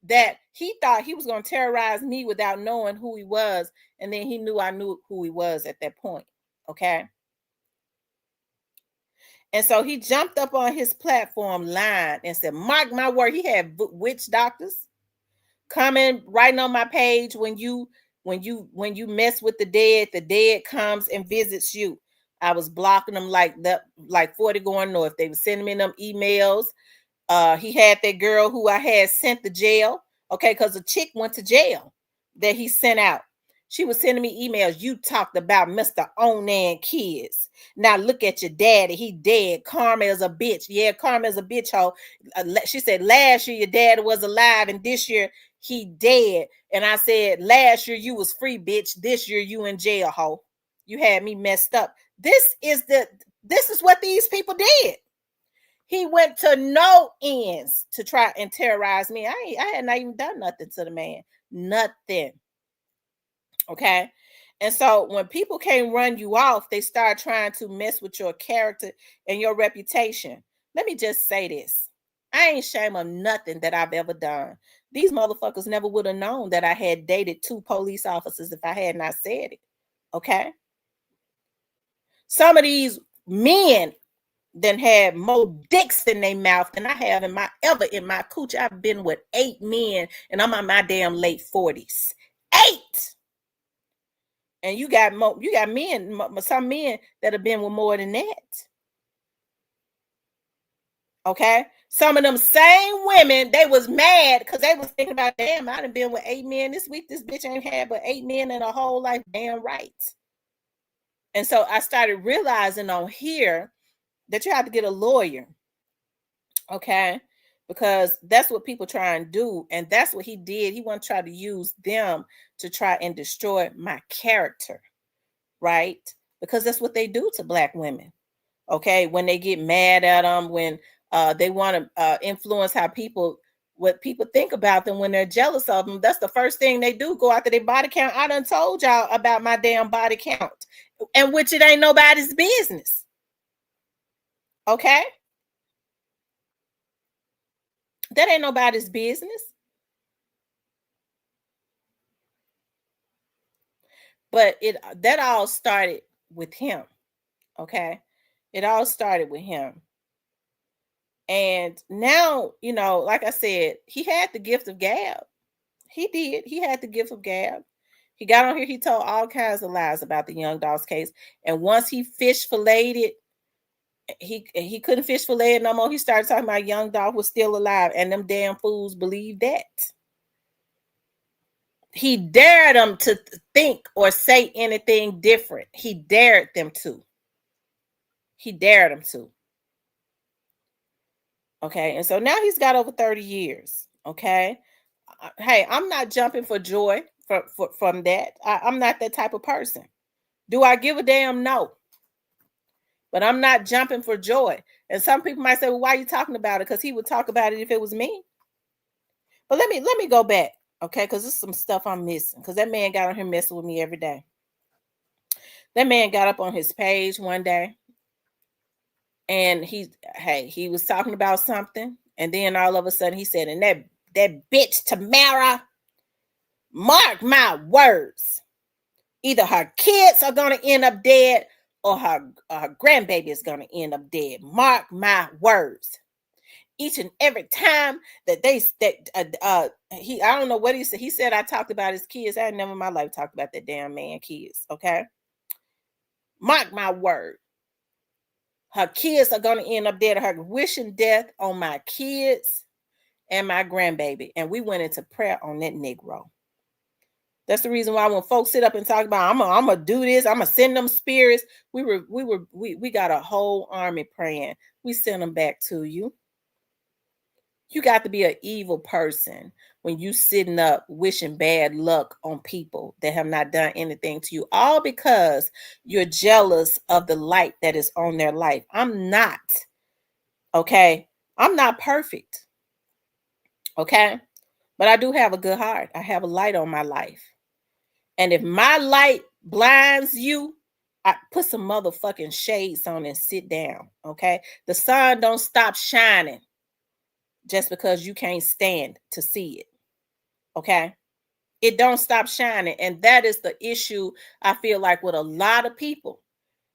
that he thought he was going to terrorize me without knowing who he was. And then he knew I knew who he was at that point. Okay. And so he jumped up on his platform lying and said, mark my word, he had witch doctors coming writing on my page. When you mess with the dead comes and visits you. I was blocking them like 40 going north. They were sending me them emails. He had that girl who I had sent to jail. Okay, because a chick went to jail that he sent out. She was sending me emails. You talked about Mr. Onan kids. Now look at your daddy. He dead. Karma is a bitch. Yeah, Karma is a bitch, ho. She said last year your dad was alive and this year he dead. And I said last year you was free, bitch. This year you in jail, ho. You had me messed up. This is what these people did. He went to no ends to try and terrorize me. I had not even done nothing to the man. Nothing. Okay. And so when people can't run you off, they start trying to mess with your character and your reputation. Let me just say this. I ain't ashamed of nothing that I've ever done. These motherfuckers never would have known that I had dated 2 police officers if I had not said it. Okay. Some of these men then had more dicks in their mouth than I have in my cooch. I've been with 8 men and I'm on my damn late 40s. 8. And you got men, some men that have been with more than that. Okay. Some of them same women, they was mad because they was thinking about, damn, I done been with 8 men this week. This bitch ain't had but 8 men in her whole life. Damn right. And so I started realizing on here that you have to get a lawyer. Okay. Because that's what people try and do. And that's what he did. He wanted to try to use them to try and destroy my character. Right? Because that's what they do to Black women. Okay. When they get mad at them, when they want to influence what people think about them, when they're jealous of them, that's the first thing they do, go after their body count. I done told y'all about my damn body count, and which it ain't nobody's business. Okay? That ain't nobody's business. But that all started with him. Okay? It all started with him. And now, like I said, he had the gift of gab. He did. He had the gift of gab. He got on here. He told all kinds of lies about the Young Dogs case. And once he fish filleted it, he couldn't fish fillet it no more. He started talking about Young Dog was still alive. And them damn fools believed that. He dared them to think or say anything different. He dared them to. He dared them to. Okay. And so now he's got over 30 years. Okay. hey, I'm not jumping for joy from that. I'm not that type of person. Do I give a damn? No. But I'm not jumping for joy. And some people might say, well, why are you talking about it? Because he would talk about it if it was me. But let me go back, okay? Because there's some stuff I'm missing. Because that man got on here messing with me every day. That man got up on his page one day and he was talking about something. And then all of a sudden he said, and that bitch Tamara, mark my words. Either her kids are gonna end up dead or her grandbaby is gonna end up dead. Mark my words. Each and every time that I don't know what he said. He said I talked about his kids. I had never in my life talked about that damn man kids. Okay. Mark my word. Her kids are gonna end up dead. Her wishing death on my kids and my grandbaby. And we went into prayer on that Negro. That's the reason why when folks sit up and talk about I'm gonna do this, I'm gonna send them spirits. We got a whole army praying. We send them back to you. You got to be an evil person when you sitting up wishing bad luck on people that have not done anything to you, all because you're jealous of the light that is on their life. I'm not. Okay. I'm not perfect. Okay. But I do have a good heart. I have a light on my life. And if my light blinds you, I put some motherfucking shades on and sit down. Okay. The sun don't stop shining just because you can't stand to see it. Okay. It don't stop shining. And that is the issue, I feel like, with a lot of people.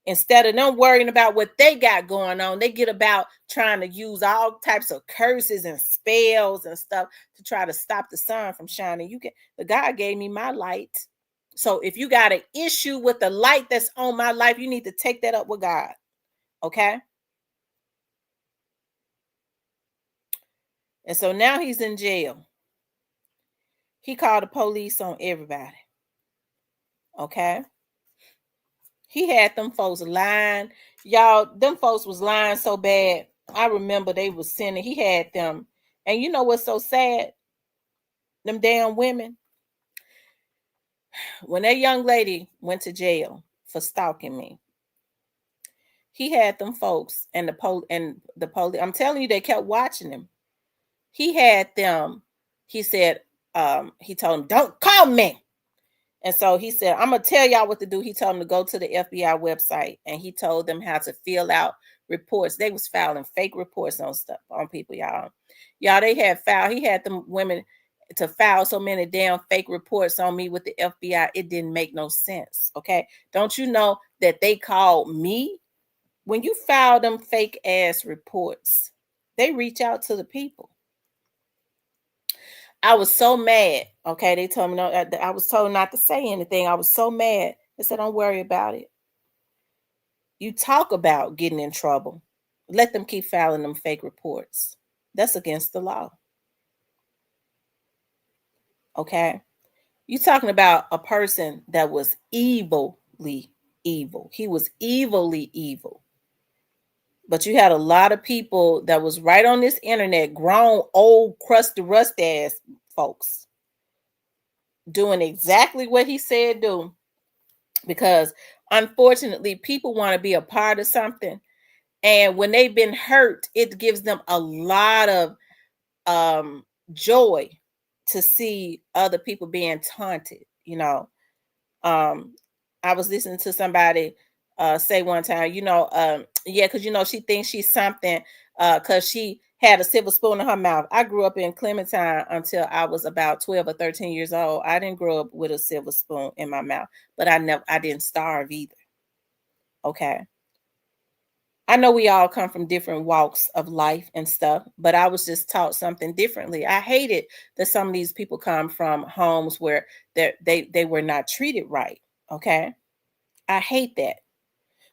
Instead of them worrying about what they got going on, they get about trying to use all types of curses and spells and stuff to try to stop the sun from shining. The God gave me my light. So if you got an issue with the light that's on my life, you need to take that up with God. Okay. And so now he's in jail. He called the police on everybody. Okay. He had them folks lying. Y'all, them folks was lying so bad. I remember they was sending, he had them. And you know what's so sad? Them damn women. When that young lady went to jail for stalking me, he had them folks and the police. I'm telling you, they kept watching him. He had them. He said, he told them, don't call me. And so he said, I'm going to tell y'all what to do. He told them to go to the FBI website and he told them how to fill out reports. They was filing fake reports on stuff, on people, y'all. Y'all, he had them women to file so many damn fake reports on me with the FBI. It didn't make no sense. Okay. Don't you know that they called me? When you file them fake ass reports, they reach out to the people. I was so mad. Okay, they told me no. I was told not to say anything. I was so mad. They said, "Don't worry about it. You talk about getting in trouble. Let them keep filing them fake reports. That's against the law." Okay, you talking about a person that was evilly evil. He was evilly evil. But you had a lot of people that was right on this internet, grown, old, crusty, rust ass folks, doing exactly what he said do, because unfortunately people want to be a part of something, and when they've been hurt, it gives them a lot of joy to see other people being taunted. I was listening to somebody say one time, yeah, because she thinks she's something because she had a silver spoon in her mouth. I grew up in Clementine until I was about 12 or 13 years old. I didn't grow up with a silver spoon in my mouth, but I didn't starve either. Okay. I know we all come from different walks of life and stuff, but I was just taught something differently. I hated that some of these people come from homes where they were not treated right. Okay. I hate that.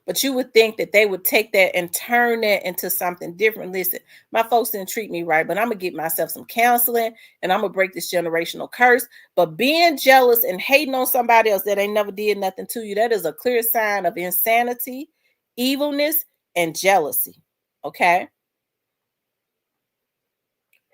But you would think that they would take that and turn that into something different. Listen, my folks didn't treat me right, but I'm going to get myself some counseling and I'm going to break this generational curse. But being jealous and hating on somebody else that ain't never did nothing to you, that is a clear sign of insanity, evilness, and jealousy. Okay?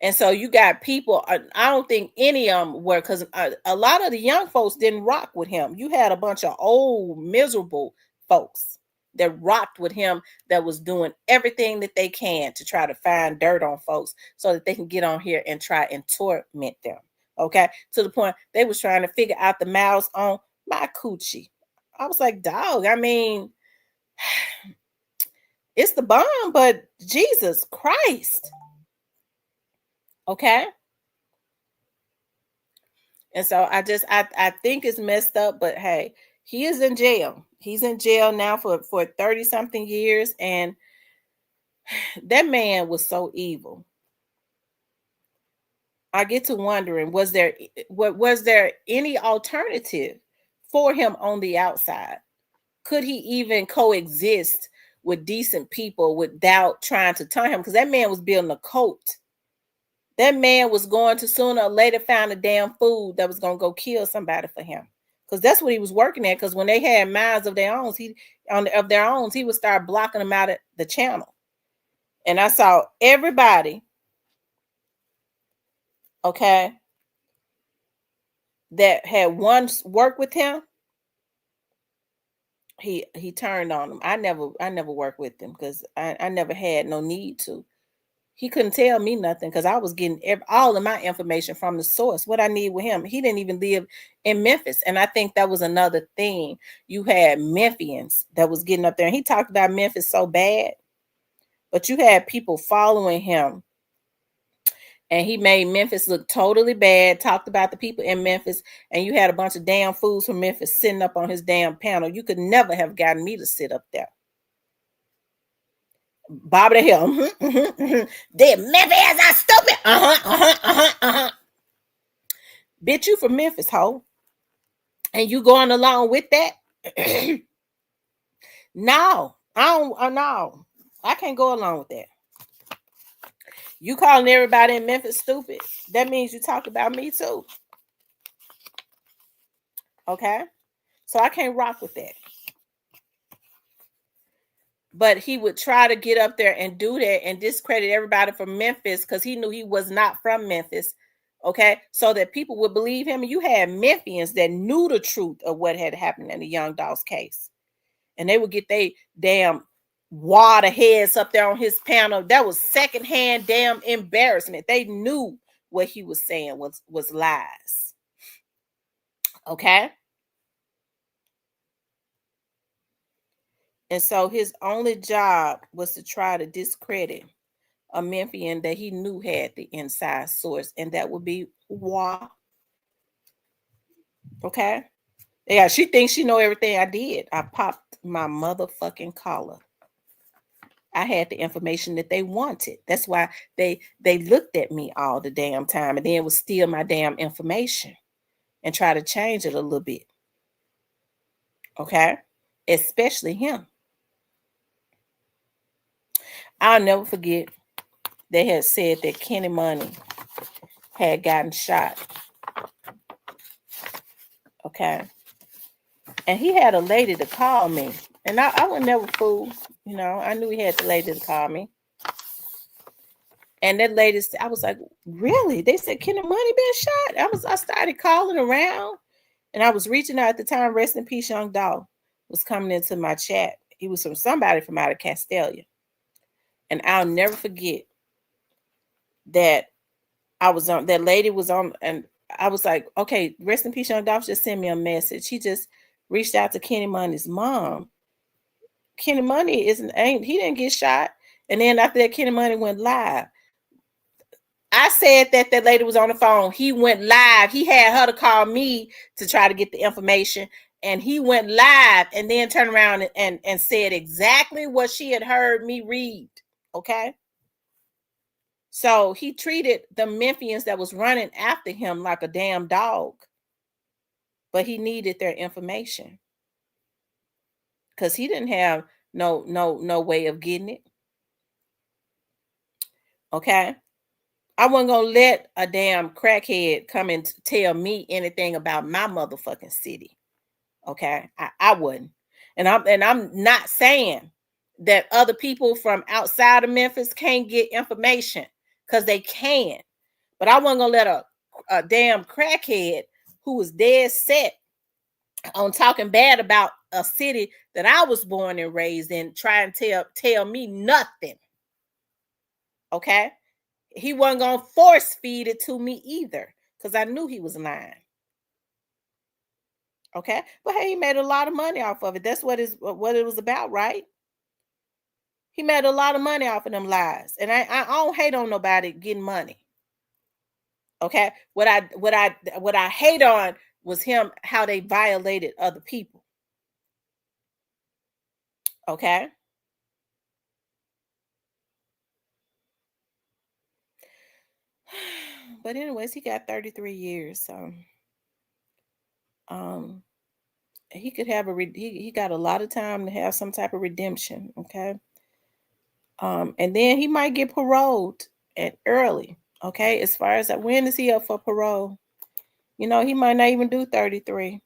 And so you got people, I don't think any of them were, because a lot of the young folks didn't rock with him. You had a bunch of old, miserable folks that rocked with him, that was doing everything that they can to try to find dirt on folks so that they can get on here and try and torment them. Okay. To the point they was trying to figure out the miles on my coochie. I was like, dog, I mean, it's the bomb, but Jesus Christ. Okay. And so I think it's messed up, but hey, he is in jail. He's in jail now for 30 something years. And that man was so evil. I get to wondering, was there any alternative for him on the outside? Could he even coexist with decent people without trying to turn him? Because that man was building a cult. That man was going to sooner or later find a damn food that was going to go kill somebody for him. Because that's what he was working at. Because when they had minds of their own, he would start blocking them out of the channel. And I saw everybody, okay, that had once worked with him, he turned on them. I never worked with him because I never had no need to. He couldn't tell me nothing because I was getting all of my information from the source. What I need with him, he didn't even live in Memphis. And I think that was another thing. You had Memphians that was getting up there. And he talked about Memphis so bad. But you had people following him. And he made Memphis look totally bad, talked about the people in Memphis. And you had a bunch of damn fools from Memphis sitting up on his damn panel. You could never have gotten me to sit up there. Bobby the Hill. They Memphis are stupid. Bitch, you from Memphis, ho. And you going along with that? No, I don't. No, I can't go along with that. You calling everybody in Memphis stupid? That means you talk about me too. Okay, so I can't rock with that. But he would try to get up there and do that and discredit everybody from Memphis because he knew he was not from Memphis. Okay, so that people would believe him. And you had Memphians that knew the truth of what had happened in the Young Dolls case, and they would get they damn water heads up there on his panel. That was secondhand damn embarrassment. They knew what he was saying was lies. Okay. And so his only job was to try to discredit a Memphian that he knew had the inside source, and that would be Wah. Okay. Yeah, she thinks she know everything I did. I popped my motherfucking collar. I had the information that they wanted. That's why they looked at me all the damn time and then would steal my damn information and try to change it a little bit. Okay? Especially him. I'll never forget they had said that Kenny Money had gotten shot. Okay? And he had a lady to call me. And I would never fool. You know, I knew he had the lady to call me. And that lady, I was like, really? They said Kenny Money been shot? I started calling around. And I was reaching out at the time. Rest in peace, Young Dog was coming into my chat. He was from somebody from out of Castelia. And I'll never forget that that lady was on, and I was like, okay, rest in peace, Young Dog just sent me a message. He just reached out to Kenny Money's mom. Kenny Money he didn't get shot. And then after that, Kenny Money went live. I said that lady was on the phone. He went live. He had her to call me to try to get the information. And he went live and then turned around and said exactly what she had heard me read. Okay. So he treated the Memphians that was running after him like a damn dog. But he needed their information. Because he didn't have no way of getting it. Okay. I wasn't gonna let a damn crackhead come and tell me anything about my motherfucking city. Okay, I wouldn't, and I'm not saying that other people from outside of Memphis can't get information, because they can. But I wasn't gonna let a damn crackhead who was dead set on talking bad about a city that I was born and raised in try and tell me nothing. Okay? He wasn't gonna force feed it to me either, because I knew he was lying. Okay, but hey, he made a lot of money off of it. That's what it was about, right? He made a lot of money off of them lies, and I don't hate on nobody getting money. Okay, what I hate on was him, how they violated other people. Okay, but anyways, he got 33 years, so um, he could have he got a lot of time to have some type of redemption. Okay, and then he might get paroled at early. Okay, as far as when is he up for parole? You know, he might not even do 33.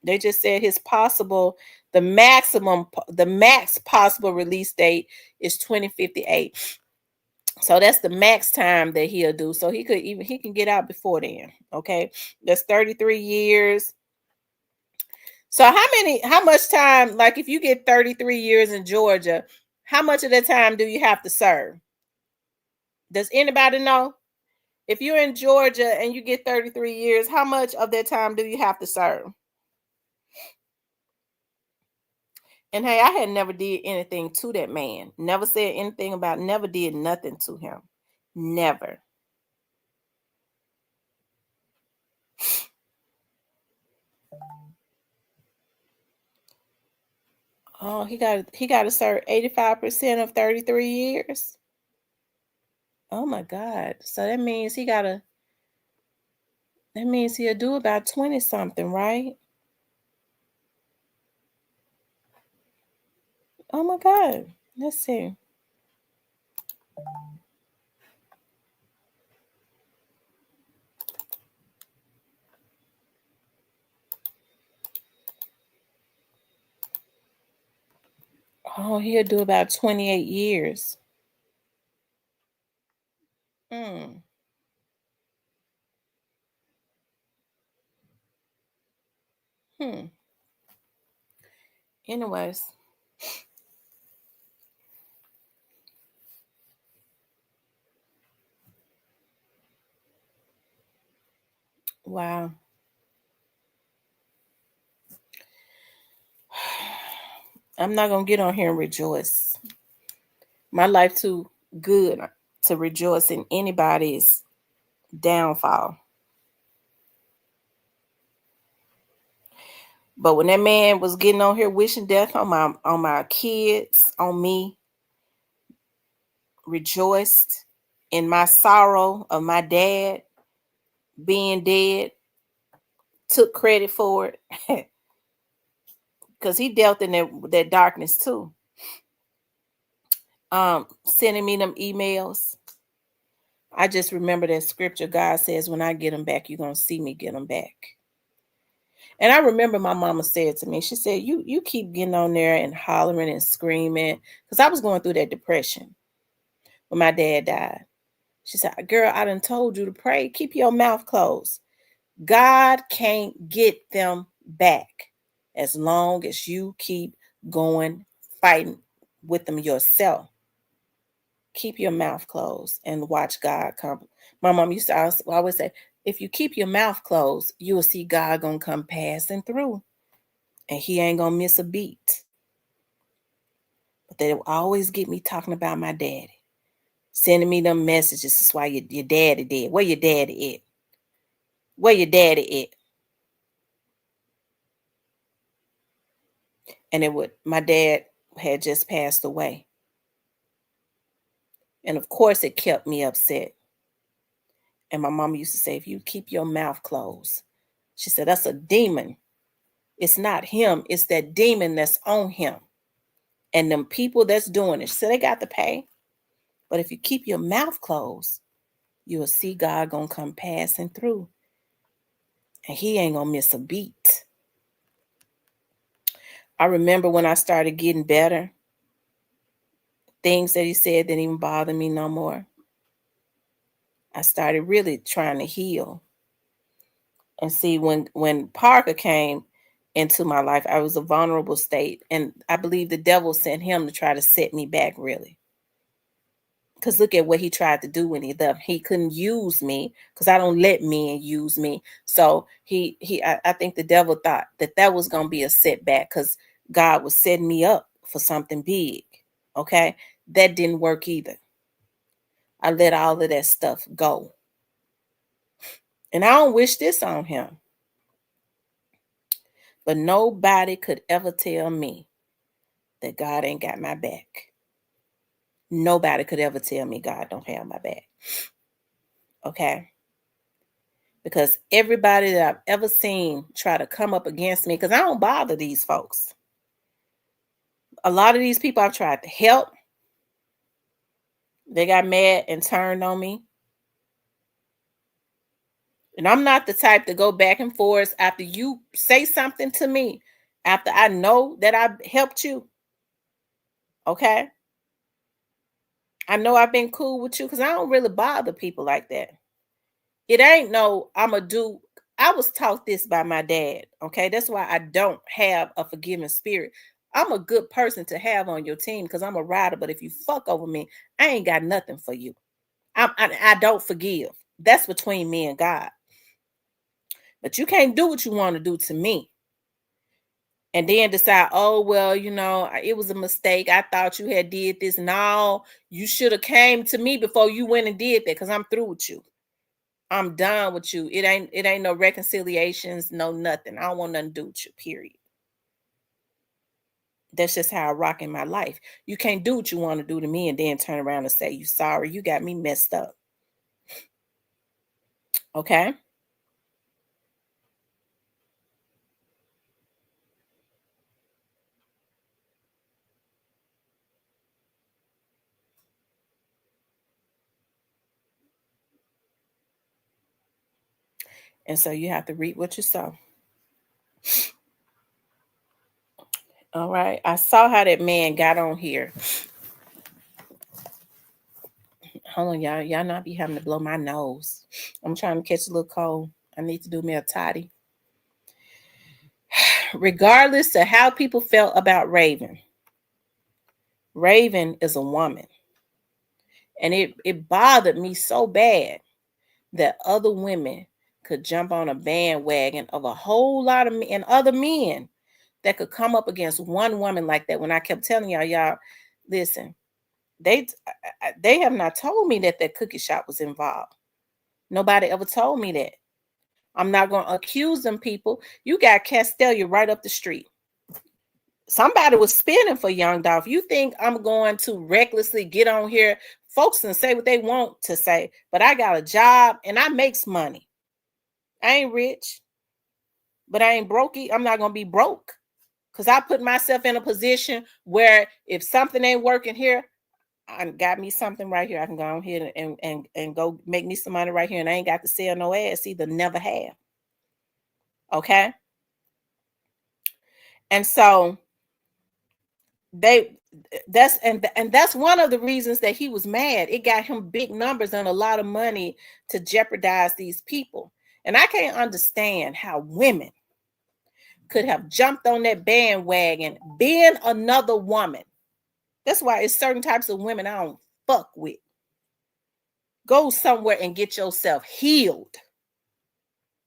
They just said the max possible release date is 2058. So that's the max time that he'll do. So he can get out before then. Okay, that's 33 years. So how much time, like if you get 33 years in Georgia, how much of that time do you have to serve? Does anybody know? If you're in Georgia and you get 33 years, how much of that time do you have to serve? And hey, I had never did anything to that man. Never said anything about, never did nothing to him. Never. Oh, he got to serve 85% of 33 years. Oh my God. So that means he'll do about 20 something, right? Oh my God. Let's see. Oh, he'll do about 28 years. Hmm. Hmm. Anyways. Wow. I'm not gonna get on here and rejoice. My life too good to rejoice in anybody's downfall. But when that man was getting on here wishing death on my kids, on me, rejoiced in my sorrow of my dad being dead, took credit for it because he dealt in that darkness too. Sending me them emails. I just remember that scripture. God says, when I get them back, you're going to see me get them back. And I remember my mama said to me, she said, you keep getting on there and hollering and screaming. Because I was going through that depression when my dad died. She said, girl, I done told you to pray. Keep your mouth closed. God can't get them back as long as you keep going, fighting with them yourself. Keep your mouth closed and watch God come. My mom used to always say, if you keep your mouth closed, you will see God gonna come passing through. And he ain't gonna miss a beat. But they will always get me talking about my daddy. Sending me them messages. That's why your daddy dead. Where your daddy at? Where your daddy at? And my dad had just passed away. And of course it kept me upset. And my mom used to say, if you keep your mouth closed, she said, that's a demon. It's not him, it's that demon that's on him. And them people that's doing it. She said they got to pay. But if you keep your mouth closed, you will see God gonna come passing through. And he ain't gonna miss a beat. I remember when I started getting better, things that he said didn't even bother me no more. I started really trying to heal. And see, when Parker came into my life, I was a vulnerable state, and I believe the devil sent him to try to set me back, really. Because look at what he tried to do when he left. He couldn't use me because I don't let men use me. So I think the devil thought that was going to be a setback because God was setting me up for something big. Okay, that didn't work either. I let all of that stuff go, and I don't wish this on him. But nobody could ever tell me that God ain't got my back. Nobody could ever tell me God don't have my back. Okay. Because everybody that I've ever seen try to come up against me, because I don't bother these folks. A lot of these people I've tried to help, they got mad and turned on me. And I'm not the type to go back and forth after you say something to me, after I know that I've helped you. Okay. I know I've been cool with you because I don't really bother people like that. It ain't no, I'm a do. I was taught this by my dad. Okay. That's why I don't have a forgiving spirit. I'm a good person to have on your team because I'm a rider. But if you fuck over me, I ain't got nothing for you. I don't forgive. That's between me and God. But you can't do what you want to do to me. And then decide, oh, well, it was a mistake. I thought you had did this. No, you should have came to me before you went and did that because I'm through with you. I'm done with you. It ain't no reconciliations, no nothing. I don't want nothing to do with you, period. That's just how I rock in my life. You can't do what you want to do to me and then turn around and say you sorry. You got me messed up. Okay? And so you have to reap what you sow. All right. I saw how that man got on here. Hold on, y'all. Y'all not be having to blow my nose. I'm trying to catch a little cold. I need to do me a toddy. Regardless of how people felt about Raven is a woman. And it bothered me so bad that other women could jump on a bandwagon of a whole lot of men and other men that could come up against one woman like that. When I kept telling y'all, listen, they have not told me that cookie shop was involved. Nobody ever told me that. I'm not going to accuse them people. You got Castelia right up the street. Somebody was spinning for Young Dolph. You think I'm going to recklessly get on here? Folks can say what they want to say, but I got a job and I makes money. I ain't rich, but I ain't brokey. I'm not going to be broke because I put myself in a position where if something ain't working here, I got me something right here. I can go on here and go make me some money right here, and I ain't got to sell no ass either. Never have. Okay. And so that's one of the reasons that he was mad. It got him big numbers and a lot of money to jeopardize these people. And I can't understand how women could have jumped on that bandwagon being another woman. That's why it's certain types of women I don't fuck with. Go somewhere and get yourself healed.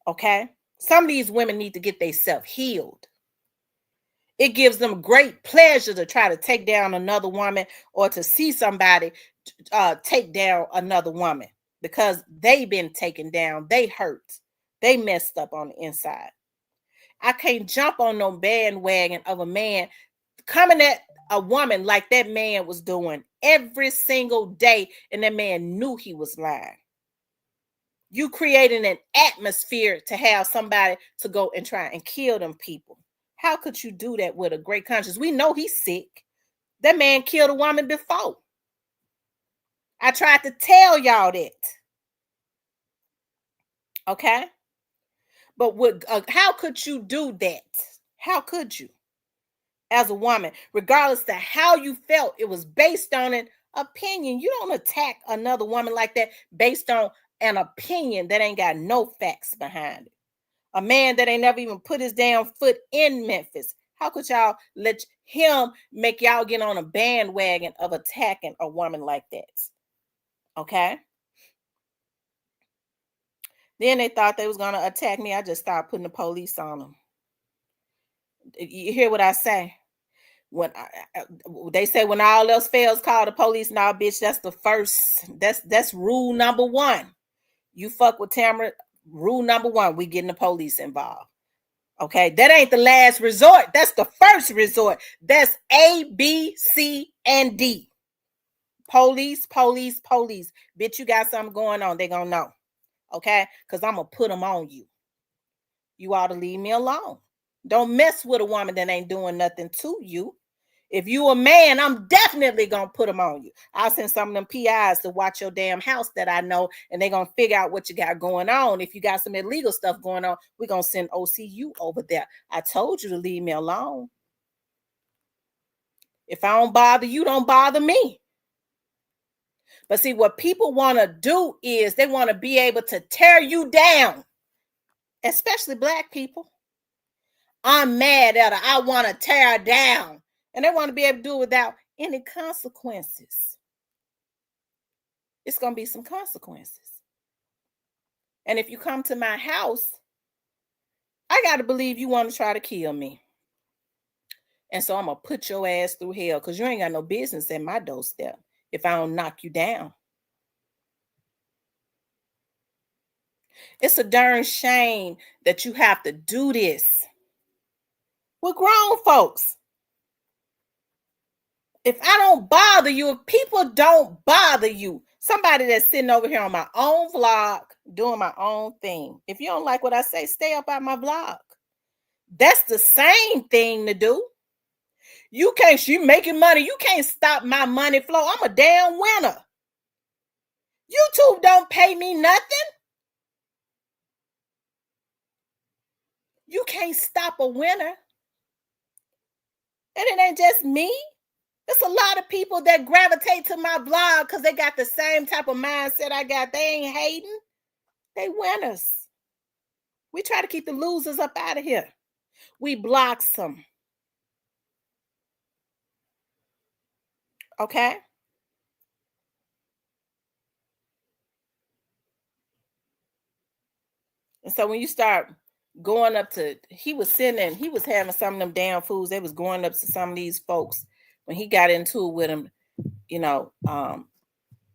Okay? Some of these women need to get themselves healed. It gives them great pleasure to try to take down another woman or to see somebody take down another woman because they've been taken down. They hurt. They messed up on the inside. I can't jump on no bandwagon of a man coming at a woman like that man was doing every single day, and that man knew he was lying. You creating an atmosphere to have somebody to go and try and kill them people. How could you do that with a great conscience? We know he's sick. That man killed a woman before. I tried to tell y'all that. Okay? But how could you do that? How could you? As a woman, regardless of how you felt, it was based on an opinion. You don't attack another woman like that based on an opinion that ain't got no facts behind it. A man that ain't never even put his damn foot in Memphis. How could y'all let him make y'all get on a bandwagon of attacking a woman like that? Okay. Then they thought they was going to attack me. I just started putting the police on them. You hear what I say? When they say when all else fails, call the police. Now, bitch, that's the first. That's rule number one. You fuck with Tamara. Rule number one, we getting the police involved. Okay, that ain't the last resort. That's the first resort. That's A, B, C, and D. Police, police, police. Bitch, you got something going on. They gonna know. Okay, because I'm gonna put them on you. You ought to leave me alone. Don't mess with a woman that ain't doing nothing to you. If you a man, I'm definitely gonna put them on you. I'll send some of them PIs to watch your damn house that I know, and they're gonna figure out what you got going on. If you got some illegal stuff going on, we're gonna send OCU over there. I told you to leave me alone. If I don't bother you, don't bother me. But see, what people want to do is they want to be able to tear you down, especially black people. I'm mad at her. I want to tear her down. And they want to be able to do it without any consequences. It's going to be some consequences. And if you come to my house, I got to believe you want to try to kill me. And so I'm going to put your ass through hell because you ain't got no business at my doorstep if I don't knock you down. It's a darn shame that you have to do this with grown folks. If I don't bother you, if people don't bother you, somebody that's sitting over here on my own vlog, doing my own thing. If you don't like what I say, stay up on my vlog. That's the same thing to do. You can't, you making money. You can't stop my money flow. I'm a damn winner. YouTube don't pay me nothing. You can't stop a winner. And it ain't just me. There's a lot of people that gravitate to my vlog because they got the same type of mindset I got. They ain't hating. They winners. We try to keep the losers up out of here. We block some. Okay? And so when you start going up to, he was having some of them damn fools. They was going up to some of these folks when he got into it with them,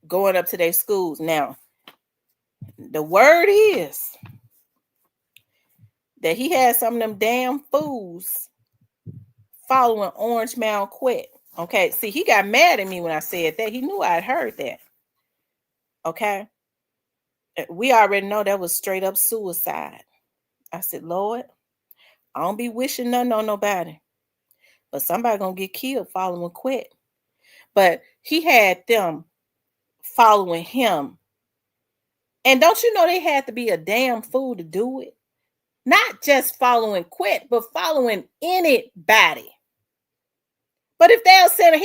going up to their schools. Now, the word is that he had some of them damn fools following Orange Mound Quit. Okay, see, he got mad at me when I said that. He knew I'd heard that. Okay, we already know that was straight up suicide. I said, Lord, I don't be wishing nothing on nobody, but somebody gonna get killed following Quit. But he had them following him. And don't you know they had to be a damn fool to do it? Not just following Quit, but following anybody. But if they'll send,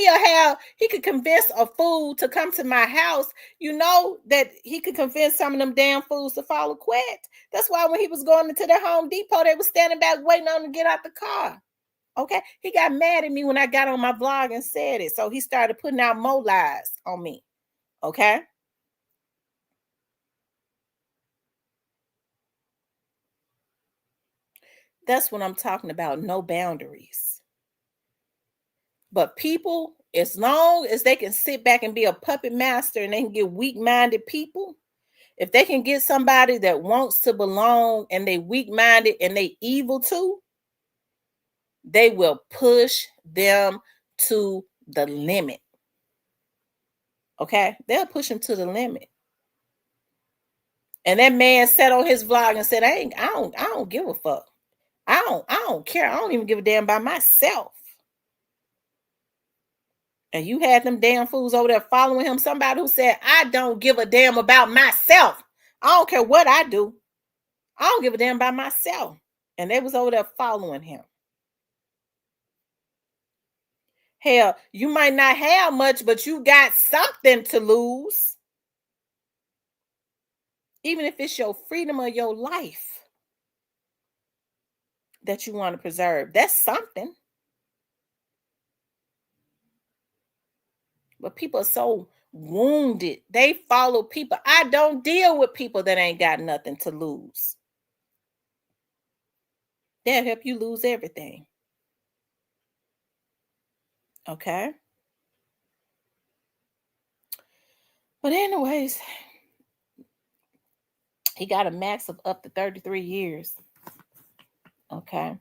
he could convince a fool to come to my house. You know that he could convince some of them damn fools to follow Quit. That's why when he was going into the Home Depot, they were standing back waiting on him to get out the car. Okay, he got mad at me when I got on my vlog and said it. So he started putting out more lies on me. Okay. That's what I'm talking about. No boundaries. But people, as long as they can sit back and be a puppet master and they can get weak-minded people, if they can get somebody that wants to belong and they weak-minded and they evil too, they will push them to the limit. Okay? They'll push them to the limit. And that man sat on his vlog and said, I don't give a fuck. I don't care. I don't even give a damn about myself. And you had them damn fools over there following him. Somebody who said, I don't give a damn about myself. I don't care what I do. I don't give a damn about myself. And they was over there following him. Hell, you might not have much, but you got something to lose. even if it's your freedom of your life that you want to preserve. That's something. But people are so wounded. They follow people. I don't deal with people that ain't got nothing to lose. They'll help you lose everything. Okay. But anyways, he got a max of up to 33 years. Okay.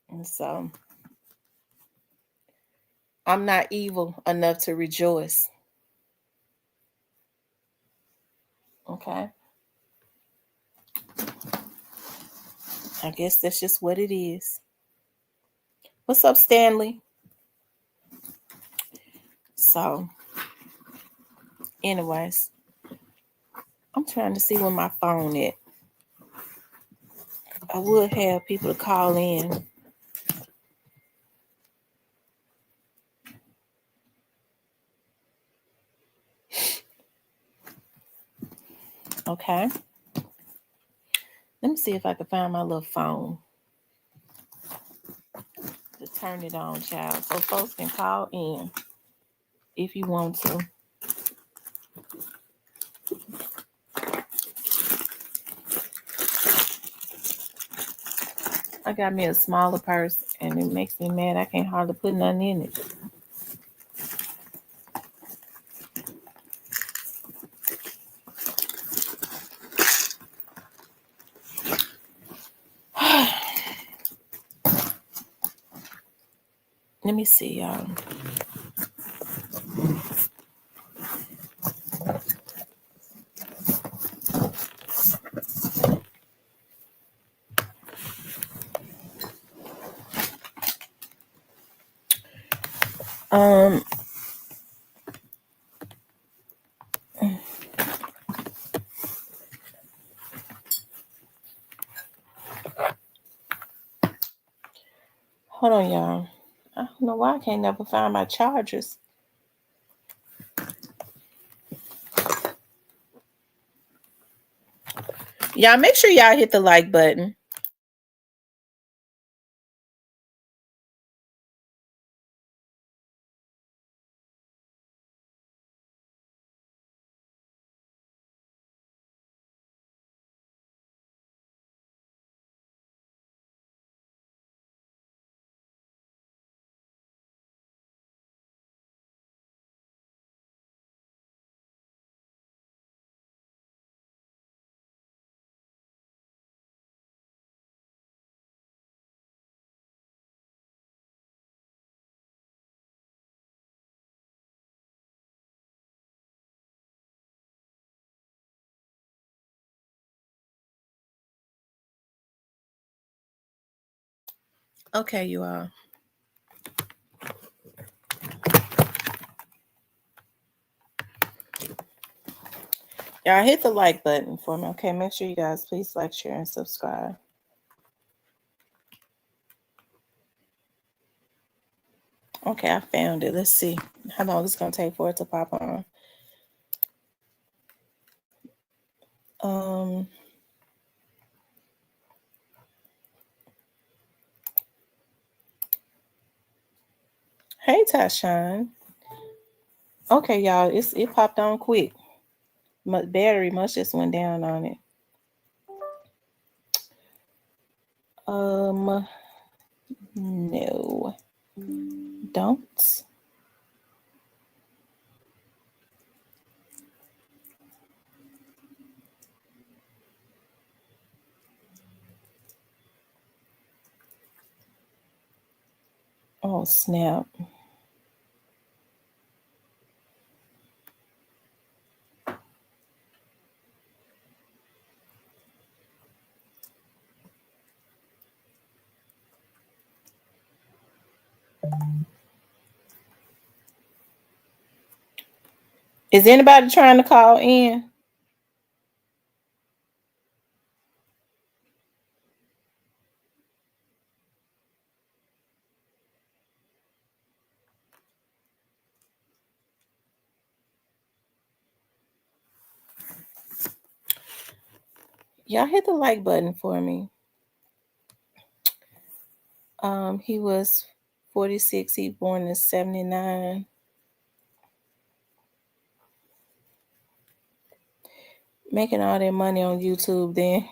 And so I'm not evil enough to rejoice. Okay. I guess that's just what it is. What's up, Stanley? So, anyways, I'm trying to see where my phone is. I would have people to call in. Okay. Let me see if I can find my little phone to turn it on, child, so folks can call in if you want to. I got me a smaller purse, and it makes me mad. I can't hardly put nothing in it. Let me see, y'all. Hold on, y'all. I don't know why I can't never find my chargers. Y'all make sure y'all hit the like button. Okay, you all. Y'all hit the like button for me. Okay, make sure you guys please like, share, and subscribe. Okay, I found it. Let's see how long it's gonna take for it to pop on. Hey Tashawn. Okay, y'all, it popped on quick. My battery must just went down on it. No. Don't. Oh, snap. Is anybody trying to call in? Y'all hit the like button for me. He was 46. He born in 79. Making all that money on YouTube then.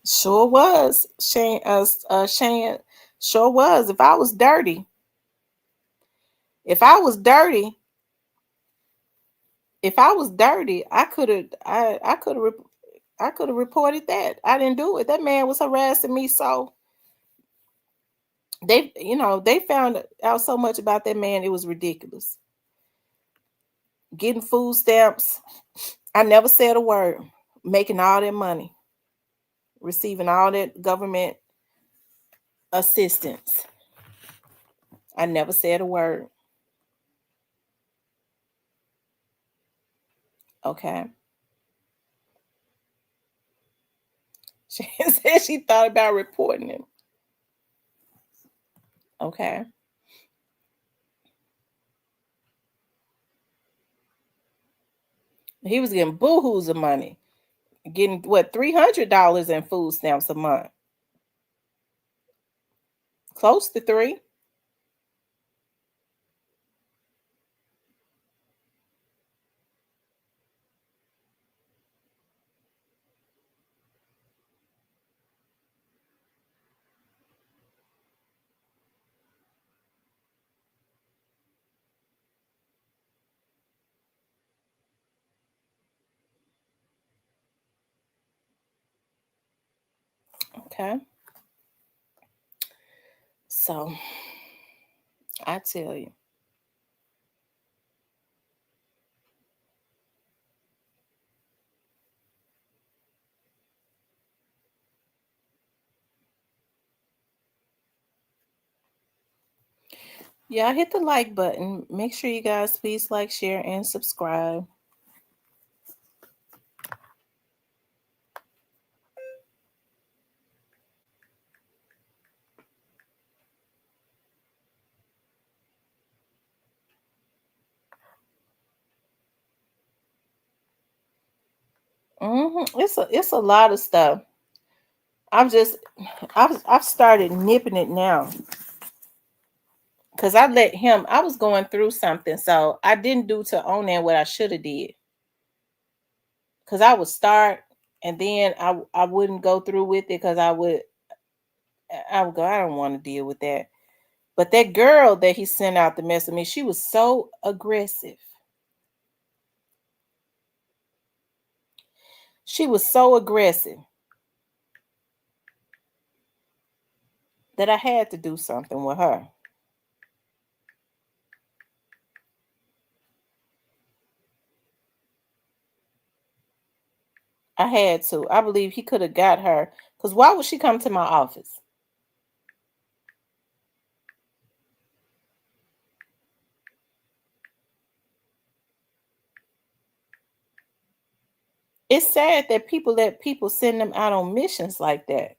Sure was. Shane, sure was. If I was dirty, I could have I could have reported that. I didn't do it. That man was harassing me so they found out so much about that man, it was ridiculous. Getting food stamps. I never said a word. Making all that money. Receiving all that government assistance. I never said a word. Okay. She said she thought about reporting him. Okay. He was getting boohoos of money. Getting what, $300 in food stamps a month. Close to three. Okay. So I tell you. Yeah, hit the like button. Make sure you guys please like, share, and subscribe. It's a lot of stuff. I'm just I've started nipping it now because I was going through something, so I didn't do to Onan what I should have did. Because I would start and then I wouldn't go through with it because I would go, I don't want to deal with that. But that girl that he sent out to mess with me, she was so aggressive. She was so aggressive that I had to do something with her. I had to. I believe he could have got her. Because why would she come to my office? It's sad that people let people send them out on missions like that.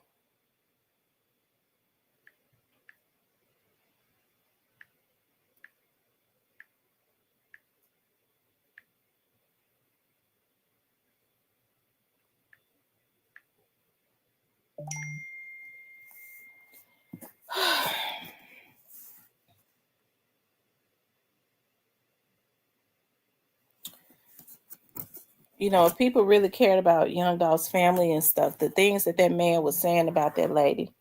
If people really cared about Young Dog's family and stuff, the things that man was saying about that lady,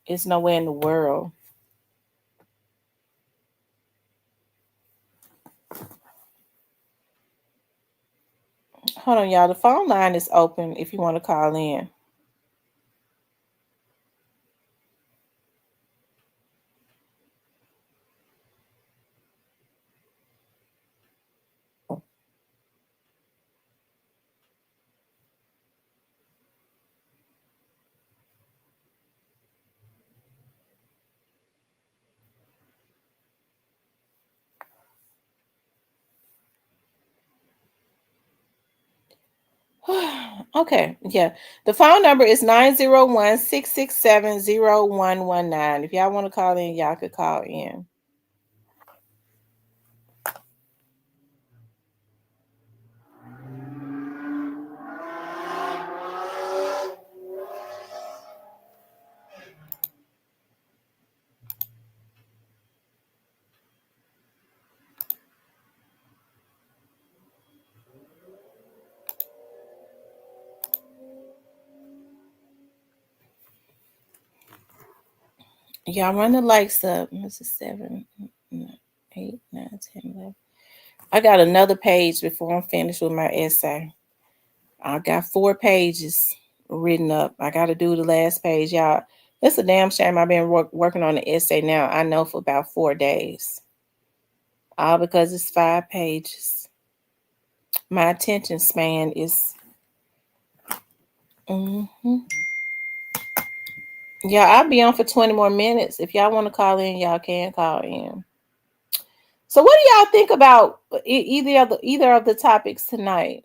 it's nowhere in the world. Hold on, y'all. The phone line is open if you want to call in. Okay, yeah. The phone number is 901-667-0119. If y'all want to call in, y'all could call in. Y'all run the likes up. This is 7, 8, 9, 10, 11. I got another page before I'm finished with my essay. I got 4 pages written up. I got to do the last page, y'all. It's a damn shame I've been working on the essay now. I know for about 4 days. All because it's 5 pages. My attention span is. Mhm. Yeah, I'll be on for 20 more minutes. If y'all want to call in, y'all can call in. So, what do y'all think about either of the topics tonight?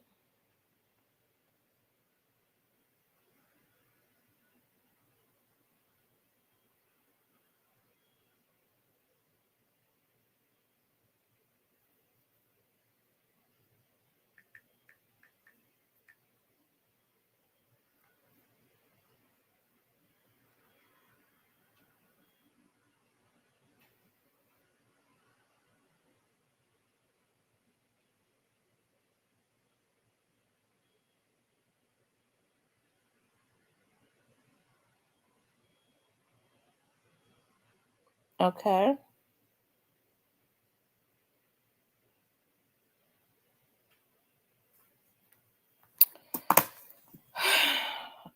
Okay.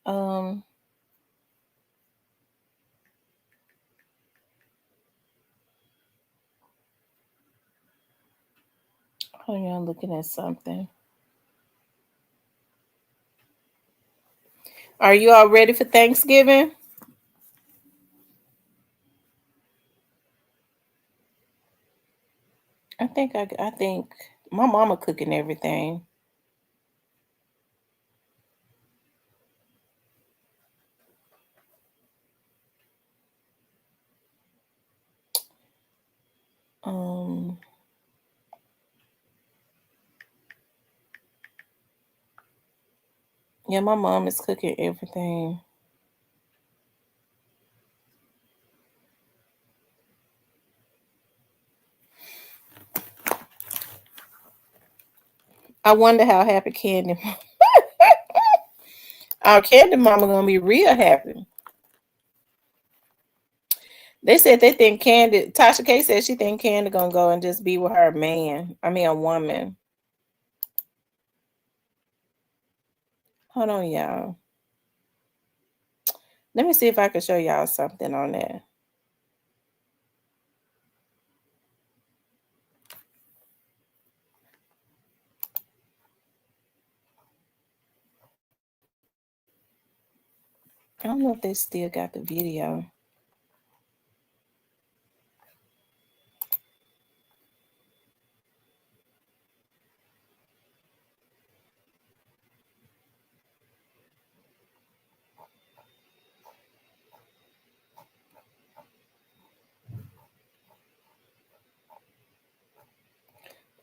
Um, hold on, I'm looking at something. Are you all ready for Thanksgiving? I think my mama cooking everything. Um, yeah, my mom is cooking everything. I wonder how happy Candy, our Candy mama gonna be real happy. They said they think Candy. Tasha K said she think Candy gonna go and just be with her man. I mean a woman. Hold on, y'all. Let me see if I can show y'all something on that. I don't know if they still got the video.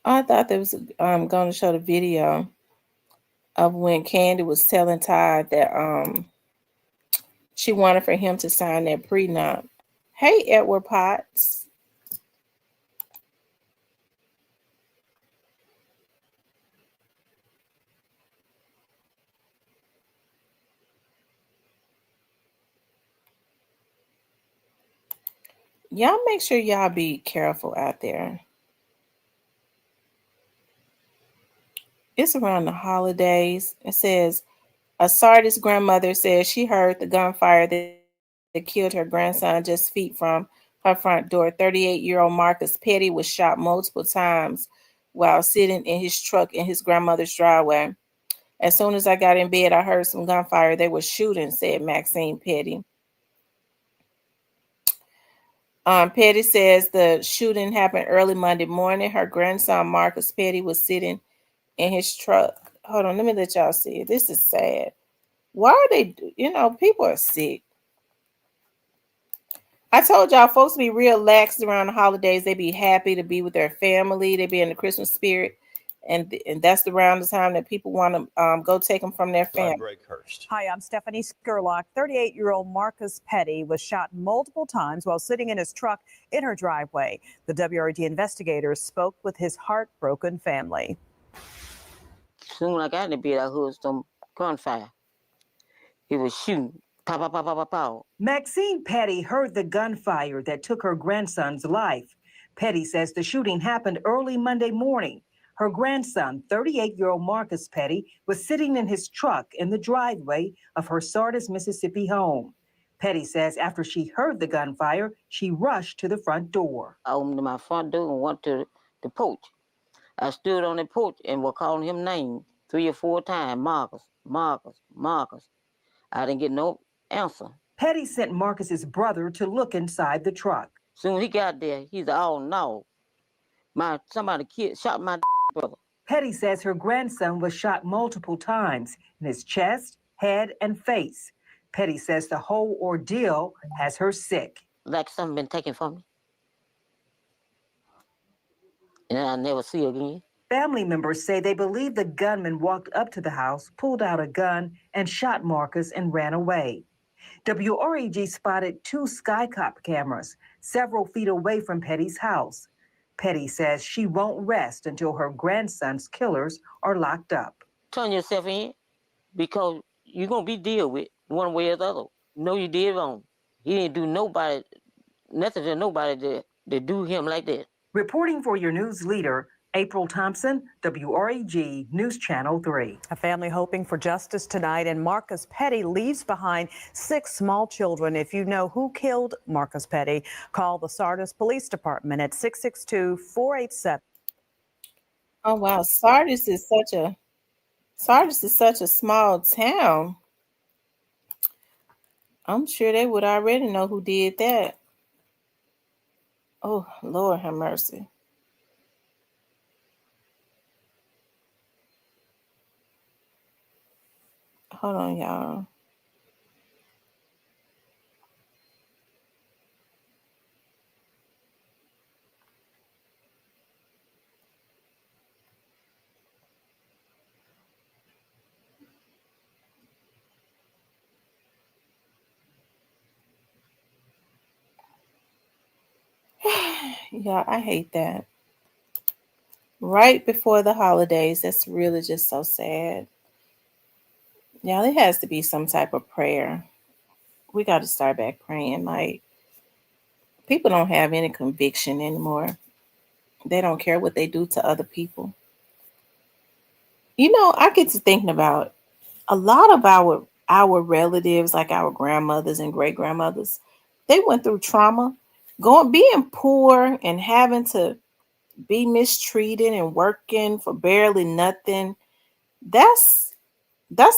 I thought they was going to show the video of when Candy was telling Todd that she wanted for him to sign that prenup. Hey, Edward Potts. Y'all make sure y'all be careful out there. It's around the holidays. It says a Sardis grandmother says she heard the gunfire that killed her grandson just feet from her front door. 38-year-old Marcus Petty was shot multiple times while sitting in his truck in his grandmother's driveway. As soon as I got in bed, I heard some gunfire. They were shooting, said Maxine Petty. Petty says the shooting happened early Monday morning. Her grandson, Marcus Petty, was sitting in his truck. Hold on, let me let y'all see it. This is sad. Why are they? People are sick. I told y'all, folks be real lax around the holidays. They be happy to be with their family. They be in the Christmas spirit, and that's around the time that people want to go take them from their family. Hi, I'm Stephanie Skurlock. 38-year-old Marcus Petty was shot multiple times while sitting in his truck in her driveway. The WRD investigators spoke with his heartbroken family. Soon I got in the bed, I heard some gunfire. He was shooting. Pow, pow, pow, pow, pow, pow. Maxine Petty heard the gunfire that took her grandson's life. Petty says the shooting happened early Monday morning. Her grandson, 38-year-old Marcus Petty, was sitting in his truck in the driveway of her Sardis, Mississippi home. Petty says after she heard the gunfire, she rushed to the front door. I opened my front door and went to the porch. I stood on the porch and was calling him names 3 or 4 times. Marcus, Marcus, Marcus. I didn't get no answer. Petty sent Marcus's brother to look inside the truck. Soon he got there, he's all no. Somebody shot my brother. Petty says her grandson was shot multiple times in his chest, head, and face. Petty says the whole ordeal has her sick. Like something been taken from me. And I never see it again. Family members say they believe the gunman walked up to the house, pulled out a gun, and shot Marcus and ran away. WREG spotted 2 Skycop cameras several feet away from Petty's house. Petty says she won't rest until her grandson's killers are locked up. Turn yourself in because you're going to be dealt with one way or the other. No, you did wrong. He didn't do nothing to nobody to do him like that. Reporting for your news leader, April Thompson, WREG News Channel 3. A family hoping for justice tonight, and Marcus Petty leaves behind 6 small children. If you know who killed Marcus Petty, call the Sardis Police Department at 662-487. Oh wow, Sardis is such a small town. I'm sure they would already know who did that. Oh Lord, have mercy. Hold on, y'all. Yeah, I hate that. Right before the holidays, that's really just so sad. Yeah, there has to be some type of prayer. We got to start back praying. Like, people don't have any conviction anymore. They don't care what they do to other people. I get to thinking about a lot of our relatives, like our grandmothers and great grandmothers. They went through trauma, being poor and having to be mistreated and working for barely nothing. That's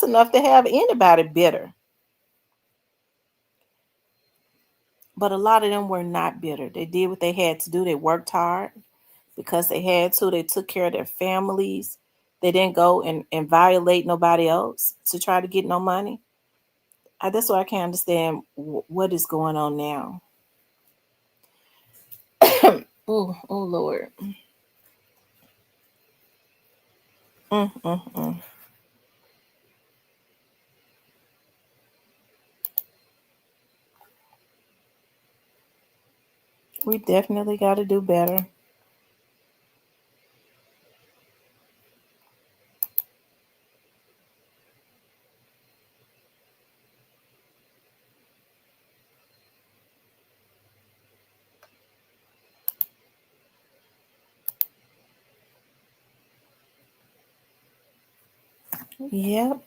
enough to have anybody bitter. But a lot of them were not bitter. They did what they had to do. They worked hard because they had to. They took care of their families. They didn't go and violate nobody else to try to get no money. That's why I can't understand what is going on now. Oh Lord. Mm, mm, mm. We definitely got to do better. Yep.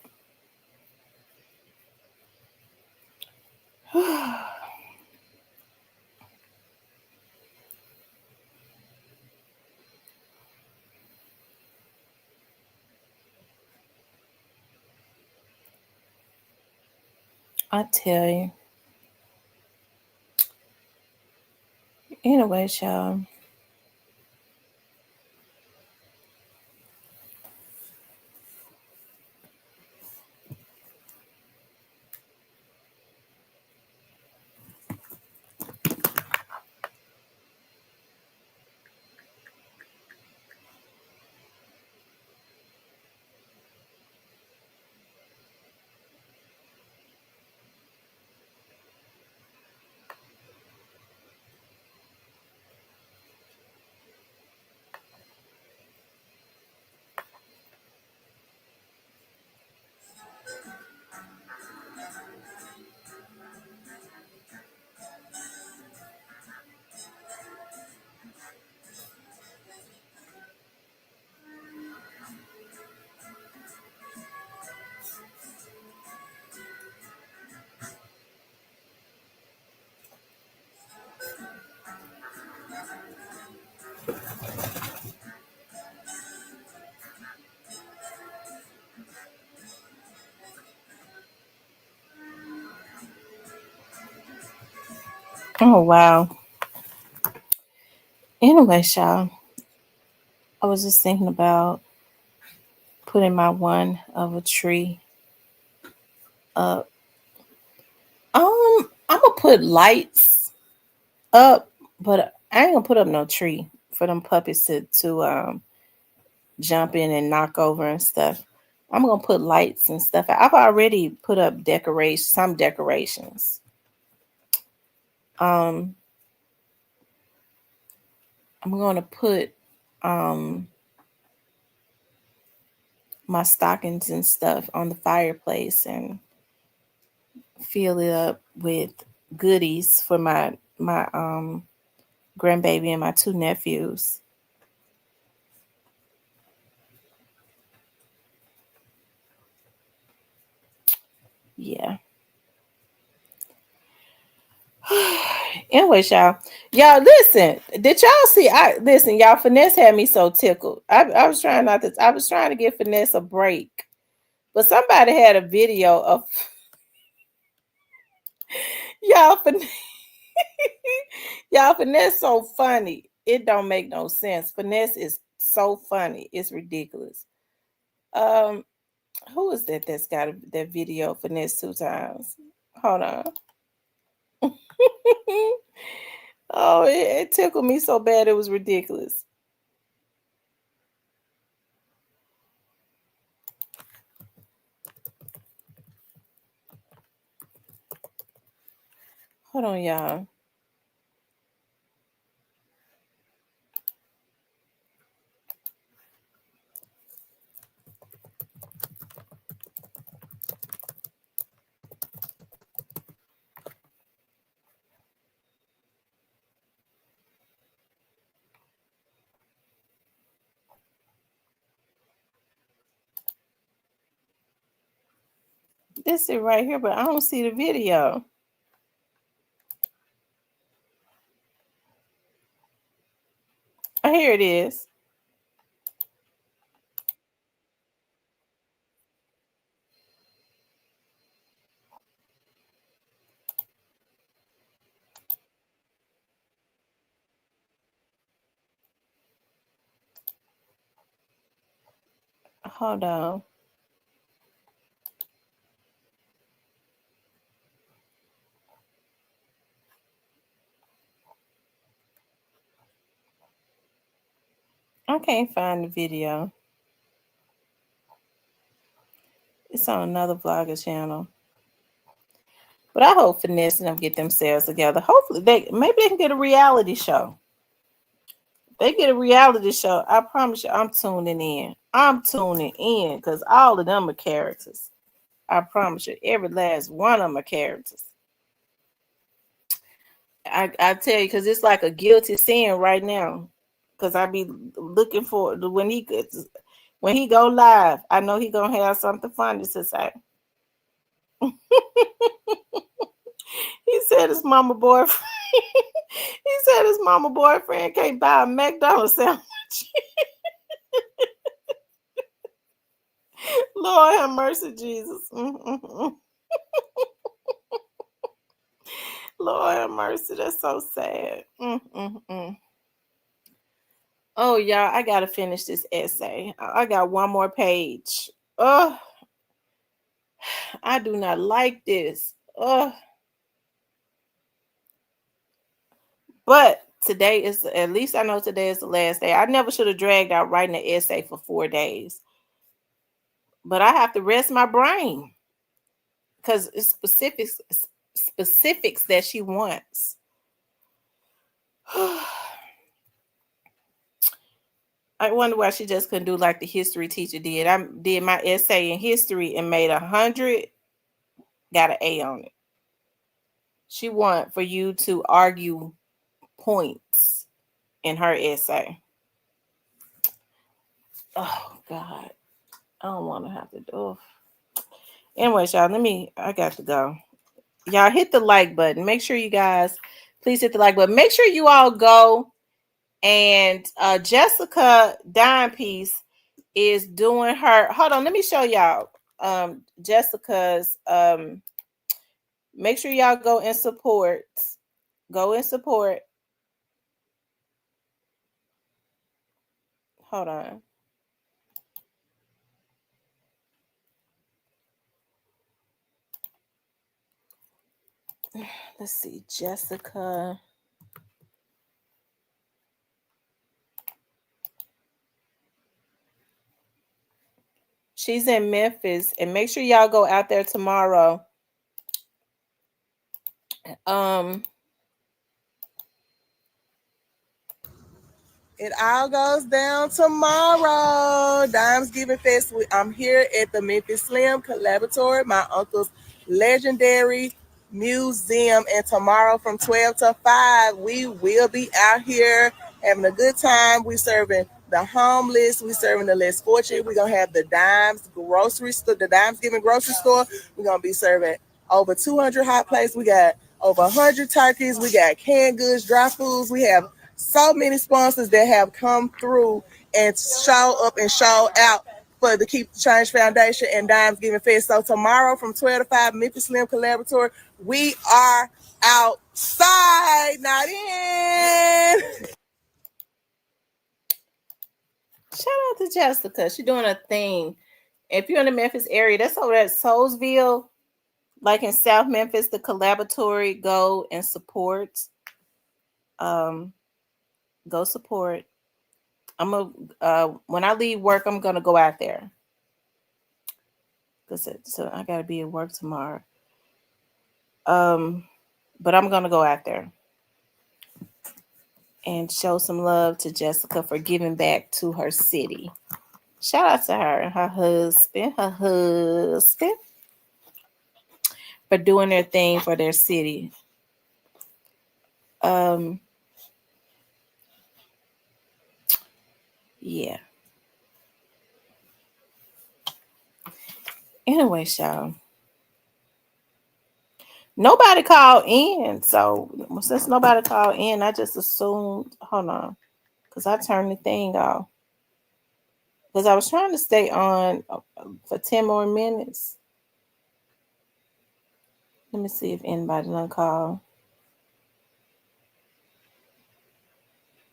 I tell you. Anyway, y'all. Oh, wow. Anyway, y'all, I was just thinking about putting my one of a tree up. I'm gonna put lights up, but I ain't gonna put up no tree for them puppies to jump in and knock over and stuff. I'm gonna put lights and stuff. I've already put up some decorations. Um, I'm gonna put um my stockings and stuff on the fireplace and fill it up with goodies for my grandbaby and my two nephews. Yeah. Anyway, y'all listen. Did y'all see? I listen, y'all. Finesse had me so tickled. I was trying not to. I was trying to give Finesse a break, but somebody had a video of y'all. Y'all, Finesse so funny. It don't make no sense. Finesse is so funny. It's ridiculous. Um, who is that? That's got that video of Finesse 2 times. Hold on. Oh, it tickled me so bad it was ridiculous. Hold on, y'all. This is right here, but I don't see the video. Oh, here it is. Hold on. I can't find the video. It's on another vlogger channel. But I hope Finesse and them get themselves together. Hopefully maybe they can get a reality show. They get a reality show. I promise you, I'm tuning in. I'm tuning in because all of them are characters. I promise you, every last one of them are characters. I tell you, because it's like a guilty sin right now. Because I be looking for when he go live. I know he gonna have something funny to say. He said his mama boyfriend. He said his mama boyfriend can't buy a McDonald's sandwich. Lord have mercy, Jesus. Lord have mercy. That's so sad. Oh, y'all, I gotta finish this essay. I got one more page. Oh, I do not like this. Oh, but today is, at least I know today is the last day. I never should have dragged out writing an essay for 4 days. But I have to rest my brain because it's specifics that she wants. I wonder why she just couldn't do like the history teacher did. I did my essay in history and made 100, got an A on it. She want for you to argue points in her essay. Oh God, I don't want to have to do. Anyways, y'all, I got to go. Y'all hit the like button. Make sure you guys please hit the like button. Make sure you all go and Jessica Dimepiece is doing her. Hold on, let me show y'all. Jessica's. Make sure y'all go and support Go and support. Hold on. Let's see, Jessica. She's in Memphis, and make sure y'all go out there tomorrow. It all goes down tomorrow. Dimes Giving Fest. I'm here at the Memphis Slim Collaboratory, my uncle's legendary museum. And tomorrow from 12 to 5, we will be out here having a good time. We serving the homeless. We serving the less fortunate. We're going to have the Dimes grocery store, the Dimes Giving grocery store. We're going to be serving over 200 hot plates. We got over 100 turkeys. We got canned goods, dry foods. We have so many sponsors that have come through and show up and show out for the Keep the Change Foundation and Dimes Giving Fest. So tomorrow from 12 to 5, Memphis Slim Collaboratory, we are outside, not in. Shout out to Jessica. She's doing a thing. If you're in the Memphis area, that's over at Soulsville, like in South Memphis, the Collaboratory. Go and support. Go support. I'm gonna when I leave work, I'm gonna go out there. So I gotta be at work tomorrow. But I'm gonna go out there and show some love to Jessica for giving back to her city. Shout out to her and her husband, for doing their thing for their city. Yeah. Anyway, y'all. Nobody called in. So since nobody called in, I just assumed, hold on, because I turned the thing off. Because I was trying to stay on for 10 more minutes. Let me see if anybody done call.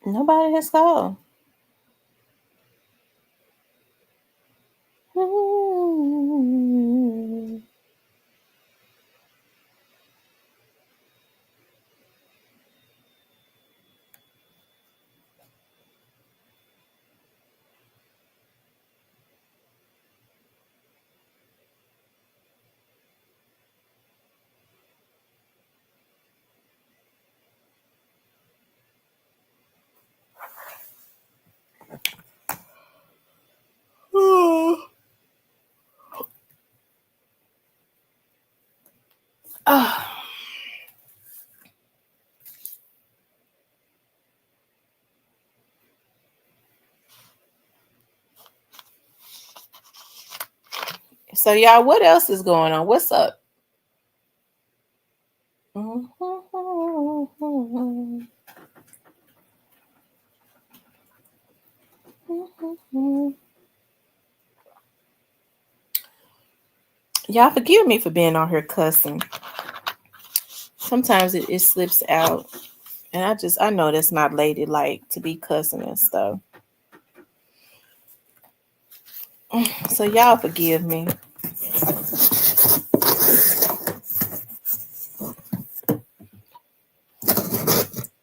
Nobody has called. So y'all, what else is going on? What's up? Y'all forgive me for being on here cussing. Sometimes it slips out. And I know that's not ladylike to be cussing and stuff. So y'all forgive me.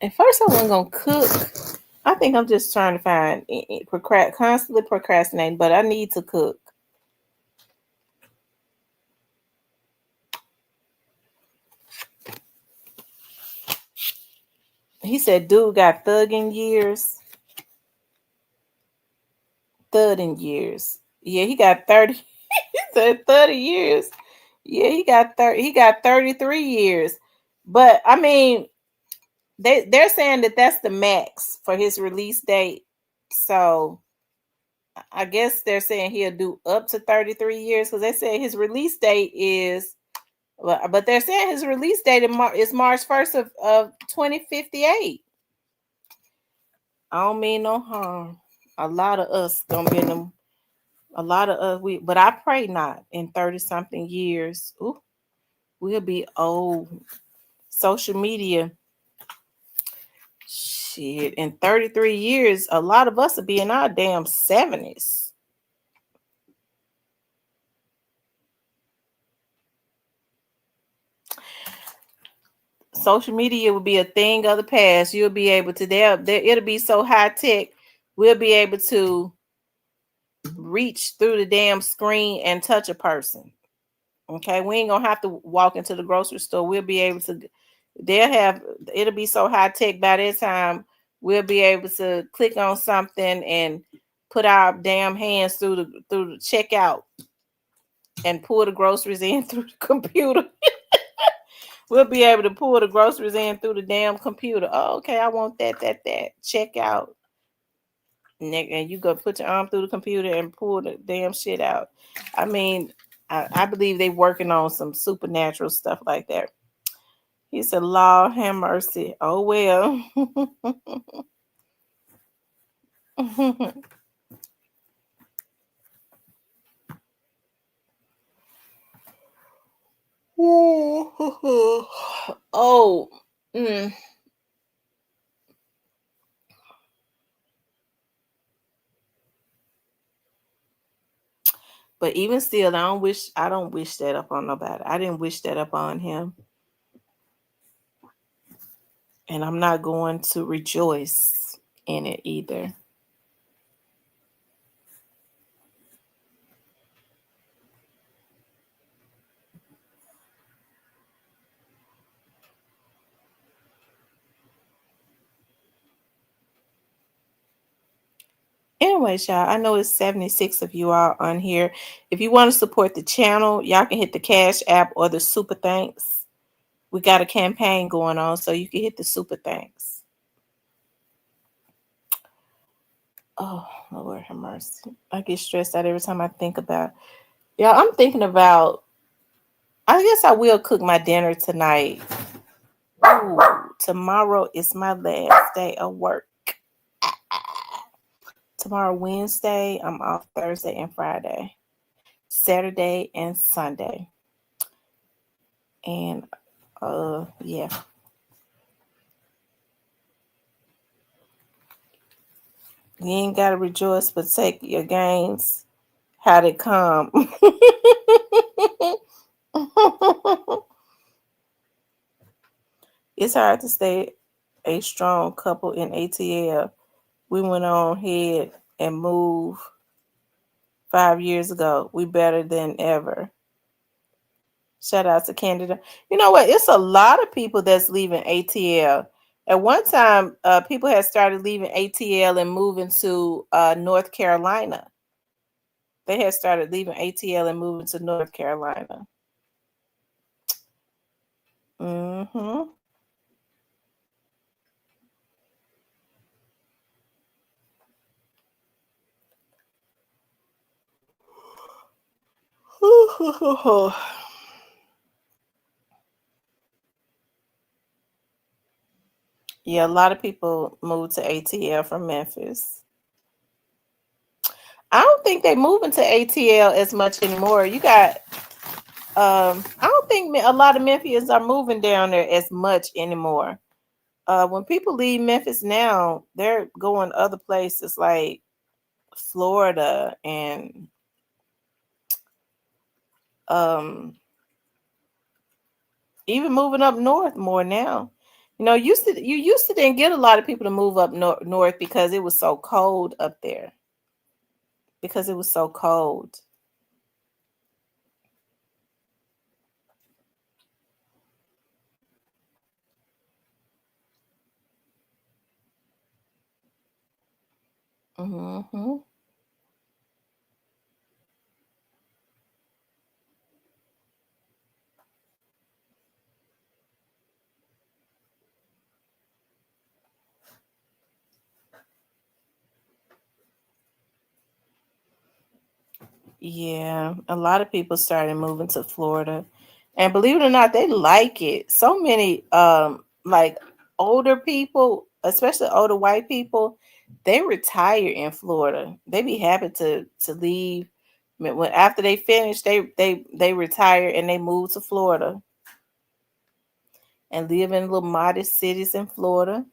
At first I wasn't gonna cook. I think I'm just trying to find constantly procrastinating, but I need to cook. He said dude got thugging years. Thudding years. Yeah, he got 30. He said 30 years. Yeah, he got 33 years. But I mean, they're saying that that's the max for his release date. So I guess they're saying he'll do up to 33 years because they said his release date is, but they're saying his release date is March 1st of 2058. I don't mean no harm. A lot of us gonna be in them. A lot of us, but I pray not in 30 something years. Ooh, we'll be old. Social media Shit, in 33 years, a lot of us will be in our damn 70s. Social media will be a thing of the past. You'll be able to it'll be so high tech. We'll be able to reach through the damn screen and touch a person. Okay, we ain't gonna have to walk into the grocery store. We'll be able to. It'll be so high tech by that time. We'll be able to click on something and put our damn hands through the checkout and pull the groceries in through the computer. We'll be able to pull the groceries in through the damn computer. Oh, okay, I want that. Check out. And you go put your arm through the computer and pull the damn shit out. I mean, I believe they working on some supernatural stuff like that. He said, Lord have mercy. Oh, well. Oh. Mm. But even still, I don't wish that upon nobody. I didn't wish that upon him. And I'm not going to rejoice in it either. Anyways, y'all, I know it's 76 of you all on here. If you want to support the channel, y'all can hit the Cash App or the Super Thanks. We got a campaign going on, so you can hit the Super Thanks. Oh, Lord have mercy. I get stressed out every time I think about it. Yeah, I'm thinking about, I guess I will cook my dinner tonight. Ooh, tomorrow is my last day of work. Tomorrow, Wednesday, I'm off Thursday and Friday. Saturday and Sunday. And, yeah. You ain't got to rejoice, but take your gains how they come. It's hard to stay a strong couple in ATL. We went on ahead and moved 5 years ago. We better than ever. Shout out to Canada. You know what? It's a lot of people that's leaving ATL. At one time, people had started leaving ATL and moving to North Carolina. They had started leaving ATL and moving to North Carolina. Mm-hmm. Yeah, a lot of people moved to ATL from Memphis. I don't think they're moving to ATL as much anymore. You got, I don't think a lot of Memphians are moving down there as much anymore. When people leave Memphis now, they're going other places like Florida and even moving up north more now. You know, you used to didn't get a lot of people to move up north because it was so cold up there. Because it was so cold. Mm-hmm. Yeah, a lot of people started moving to Florida. And believe it or not, they like it. So many like older people, especially older white people, they retire in Florida. They be happy to leave. When after they finish, they retire and they move to Florida and live in little modest cities in Florida.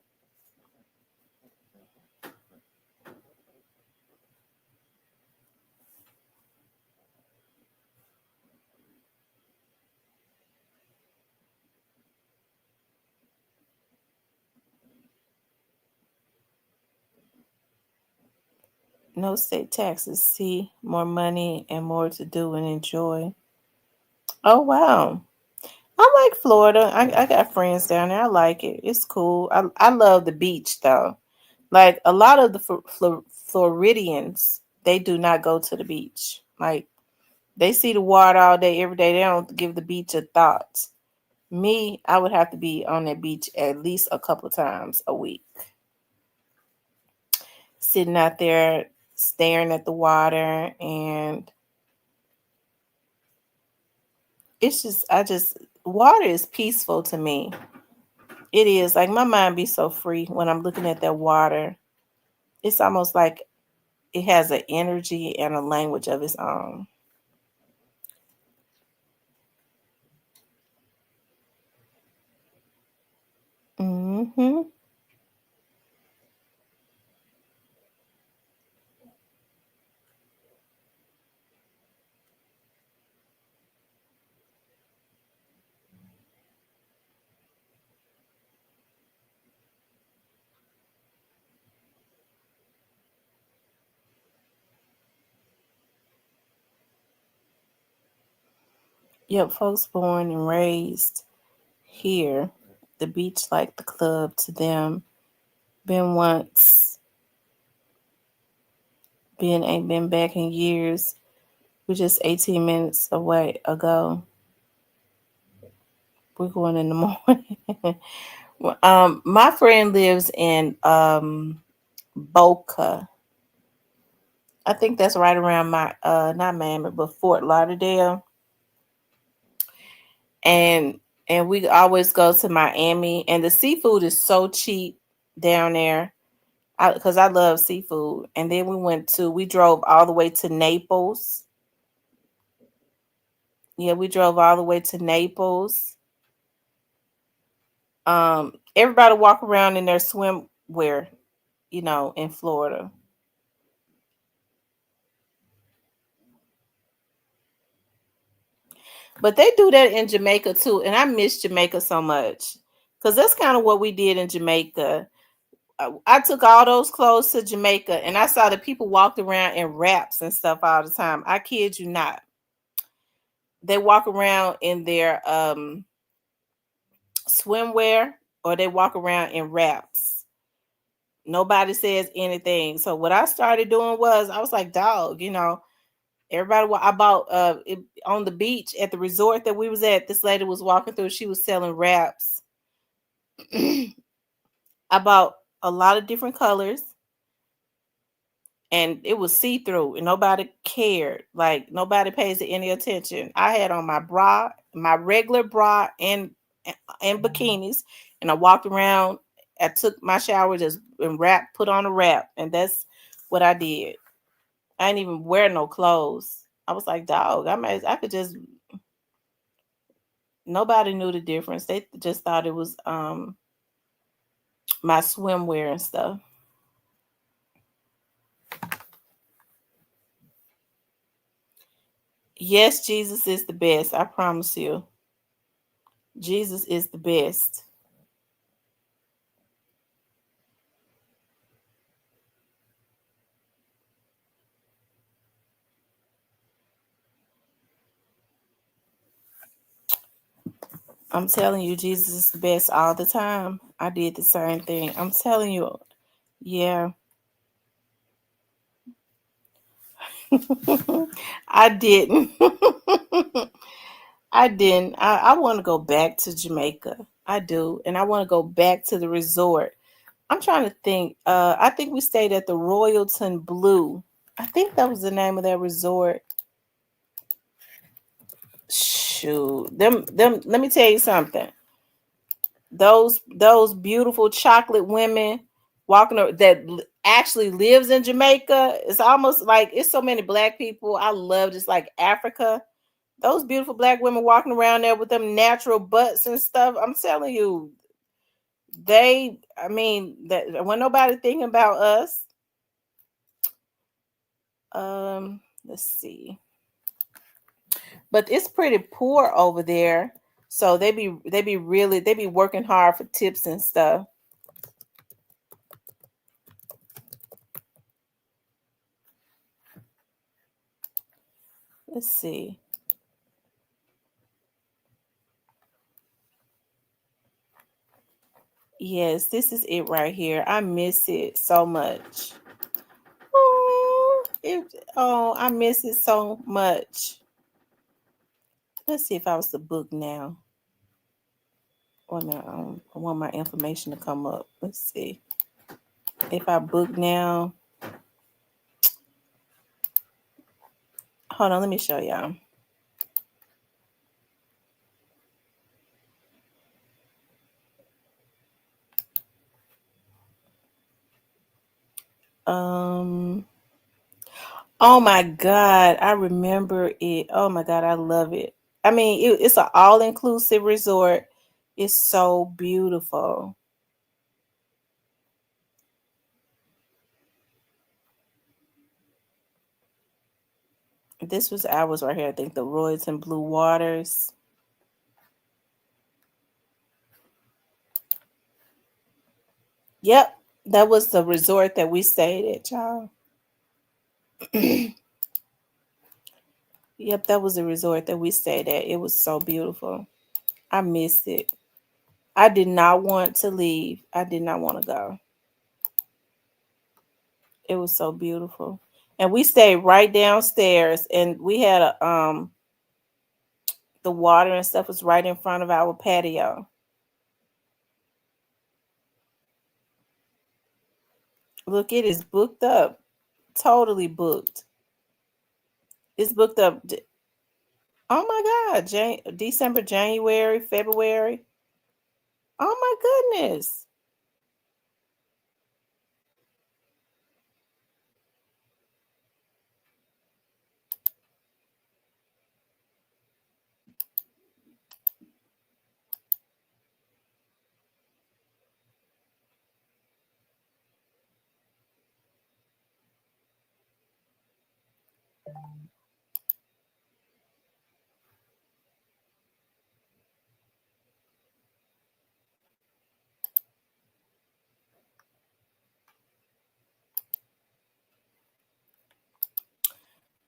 No state taxes. See, more money and more to do and enjoy. Oh, wow. I like Florida. I got friends down there. I like it. It's cool. I love the beach, though. Like, a lot of the Floridians, they do not go to the beach. Like, they see the water all day, every day. They don't give the beach a thought. Me, I would have to be on that beach at least a couple times a week. Sitting out there staring at the water, and water is peaceful to me. It is. Like, my mind be so free when I'm looking at that water. It's almost like it has an energy and a language of its own. Hmm. Yep, folks born and raised here. The beach like the club to them. Been once, ain't been back in years. We're just 18 minutes away ago. We're going in the morning. Well, my friend lives in Boca. I think that's right around my not Miami, but Fort Lauderdale. And we always go to Miami, and the seafood is so cheap down there. Because I love seafood. And then we drove all the way to Naples. Yeah, we drove all the way to Naples. Everybody walk around in their swimwear, in Florida. But they do that in Jamaica too, and I miss Jamaica so much because that's kind of what we did in Jamaica. I took all those clothes to Jamaica, and I saw the people walked around in wraps and stuff all the time. I kid you not. They walk around in their swimwear, or they walk around in wraps. Nobody says anything. So what I started doing was I was like, dog, everybody. I bought on the beach at the resort that we was at. This lady was walking through. She was selling wraps. I bought a lot of different colors, and it was see through, and nobody cared. Like, nobody pays it any attention. I had on my bra, my regular bra, and bikinis, and I walked around. I took my shower, just and put on a wrap, and that's what I did. I didn't even wear no clothes. I was like, dog, I could just. Nobody knew the difference. They just thought it was my swimwear and stuff. Yes, Jesus is the best. I promise you. Jesus is the best. I'm telling you, Jesus is the best all the time. I did the same thing. I'm telling you. Yeah. I didn't. I didn't. I want to go back to Jamaica. I do. And I want to go back to the resort. I'm trying to think. I think we stayed at the Royalton Blue. I think that was the name of that resort. Shoot. Them let me tell you something. Those beautiful chocolate women that actually lives in Jamaica. It's almost like it's so many black people. I love just like Africa. Those beautiful black women walking around there with them natural butts and stuff. I'm telling you, that when nobody thinking about us. Let's see. But it's pretty poor over there. So they be working hard for tips and stuff. Let's see. Yes, this is it right here. I miss it so much. I miss it so much. Let's see if I was to book now. I want my information to come up. Let's see. If I book now. Hold on, let me show y'all. Oh my God, I remember it. Oh my God, I love it. I mean, it's an all-inclusive resort. It's so beautiful. This was ours right here. I think the Royalton Blue Waters. Yep, that was the resort that we stayed at, y'all. Yep, that was the resort that we stayed at. It was so beautiful. I missed it. I did not want to leave. I did not want to go. It was so beautiful. And we stayed right downstairs and we had the water and stuff was right in front of our patio. Look, it is booked up. Totally booked. It's booked up. Oh my God. December, January, February. Oh my goodness.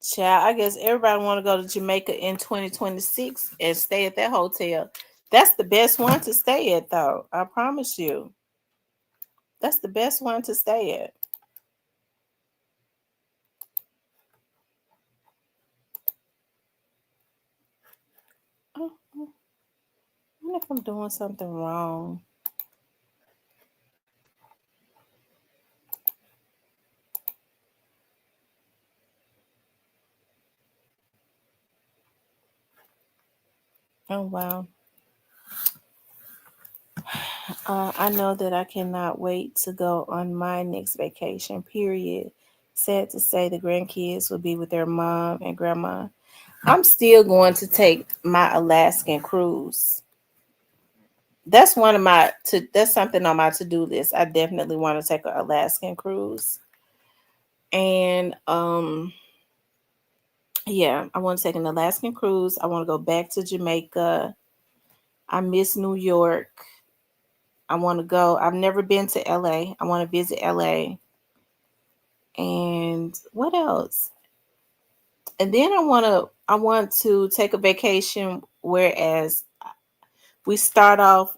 Child, I guess everybody want to go to Jamaica in 2026 and stay at that hotel. That's the best one to stay at, though. I promise you. That's the best one to stay at. Oh, I wonder if I'm doing something wrong. Oh, wow. I know that I cannot wait to go on my next vacation, period. Sad to say, the grandkids will be with their mom and grandma. I'm still going to take my Alaskan cruise. That's that's something on my to-do list. I definitely want to take an Alaskan cruise. And yeah, I want to take an Alaskan cruise. I want to go back to Jamaica. I miss New York. I want to go. I've never been to LA. I want to visit LA. And what else? And then I want to take a vacation whereas we start off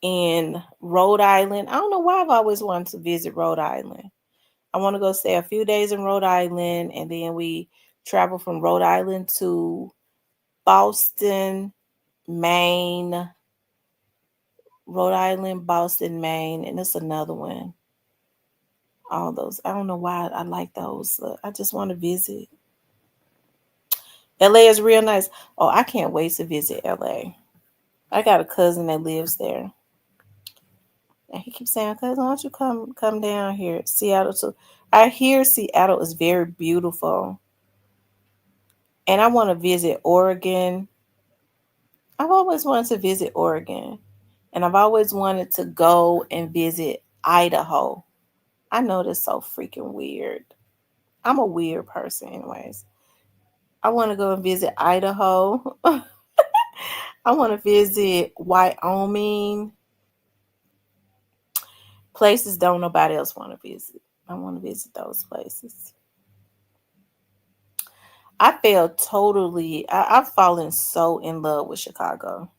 in Rhode Island. I don't know why I've always wanted to visit Rhode Island. I want to go stay a few days in Rhode Island and then we travel from Rhode Island to Boston, Maine, Rhode Island, Boston, Maine, and it's another one. All those. I don't know why I like those. I just want to visit. LA is real nice. Oh, I can't wait to visit LA. I got a cousin that lives there. And he keeps saying, cousin, why don't you come down here? Seattle too. I hear Seattle is very beautiful. And I want to visit Oregon. I've always wanted to visit Oregon. And I've always wanted to go and visit Idaho. I know that's so freaking weird. I'm a weird person, anyways. I want to go and visit Idaho. I want to visit Wyoming. Places don't nobody else want to visit. I want to visit those places. I feel totally, I've fallen so in love with Chicago,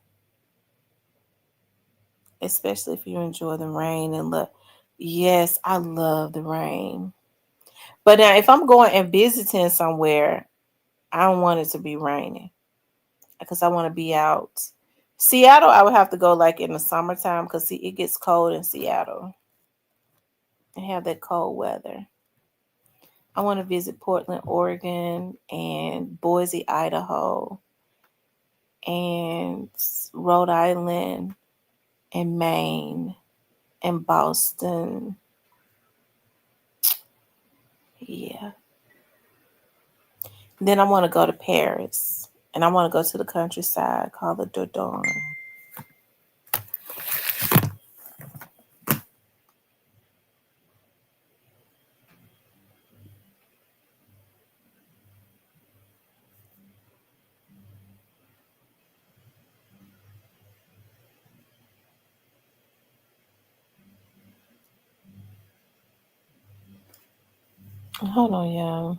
especially if you enjoy the rain and love. Yes, I love the rain. But now, if I'm going and visiting somewhere, I don't want it to be raining because I want to be out. Seattle, I would have to go like in the summertime because see, it gets cold in Seattle and have that cold weather. I want to visit Portland, Oregon, and Boise, Idaho, and Rhode Island, and Maine, and Boston. Yeah. Then I want to go to Paris, and I want to go to the countryside called the Dordogne. Hold on, y'all.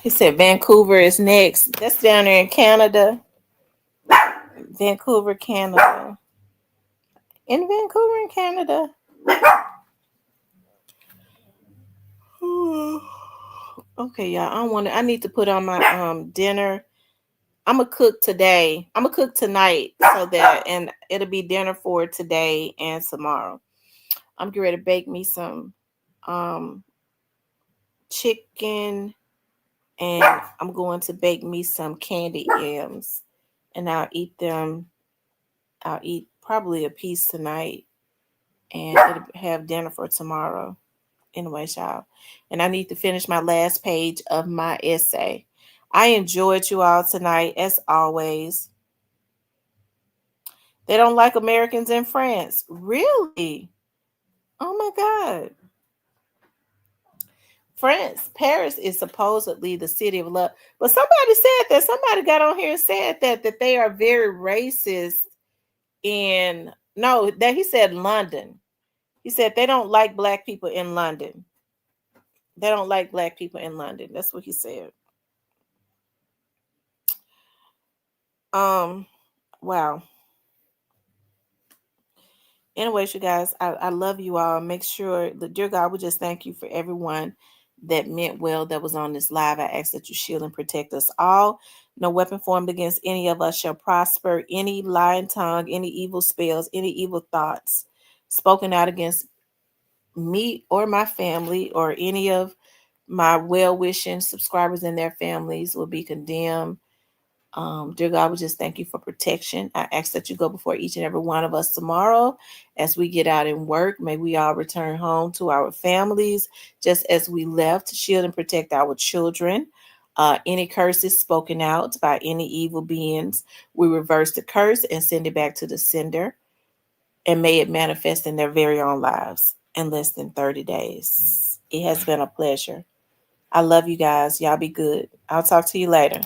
He said Vancouver is next. That's down there in Canada. Vancouver, Canada. In Vancouver, in Canada. Okay, y'all. I need to put on my dinner. I'm gonna cook today. I'm gonna cook tonight so that and it'll be dinner for today and tomorrow. I'm getting ready to bake me some um chicken, and I'm going to bake me some candy yams, and I'll eat probably a piece tonight, and it'll have dinner for tomorrow. Anyway, y'all, and I need to finish my last page of my essay. I enjoyed you all tonight, as always. They don't like Americans in France. Really? Oh my God. France, Paris is supposedly the city of love. But somebody said that. Somebody got on here and said that they are very racist in no, that he said London. He said they don't like black people in London. They don't like black people in London. That's what he said. Wow. Anyways, you guys, I love you all. Make sure, the dear God, we just thank you for everyone that meant well that was on this live. I ask that you shield and protect us all. No weapon formed against any of us shall prosper. Any lying tongue, any evil spells, any evil thoughts spoken out against me or my family or any of my well-wishing subscribers and their families will be condemned. Dear God, we just thank you for protection. I ask that you go before each and every one of us tomorrow as we get out and work. May we all return home to our families just as we left. Shield and protect our children. Any curses spoken out by any evil beings, we reverse the curse and send it back to the sender. And may it manifest in their very own lives in less than 30 days. It has been a pleasure. I love you guys. Y'all be good. I'll talk to you later.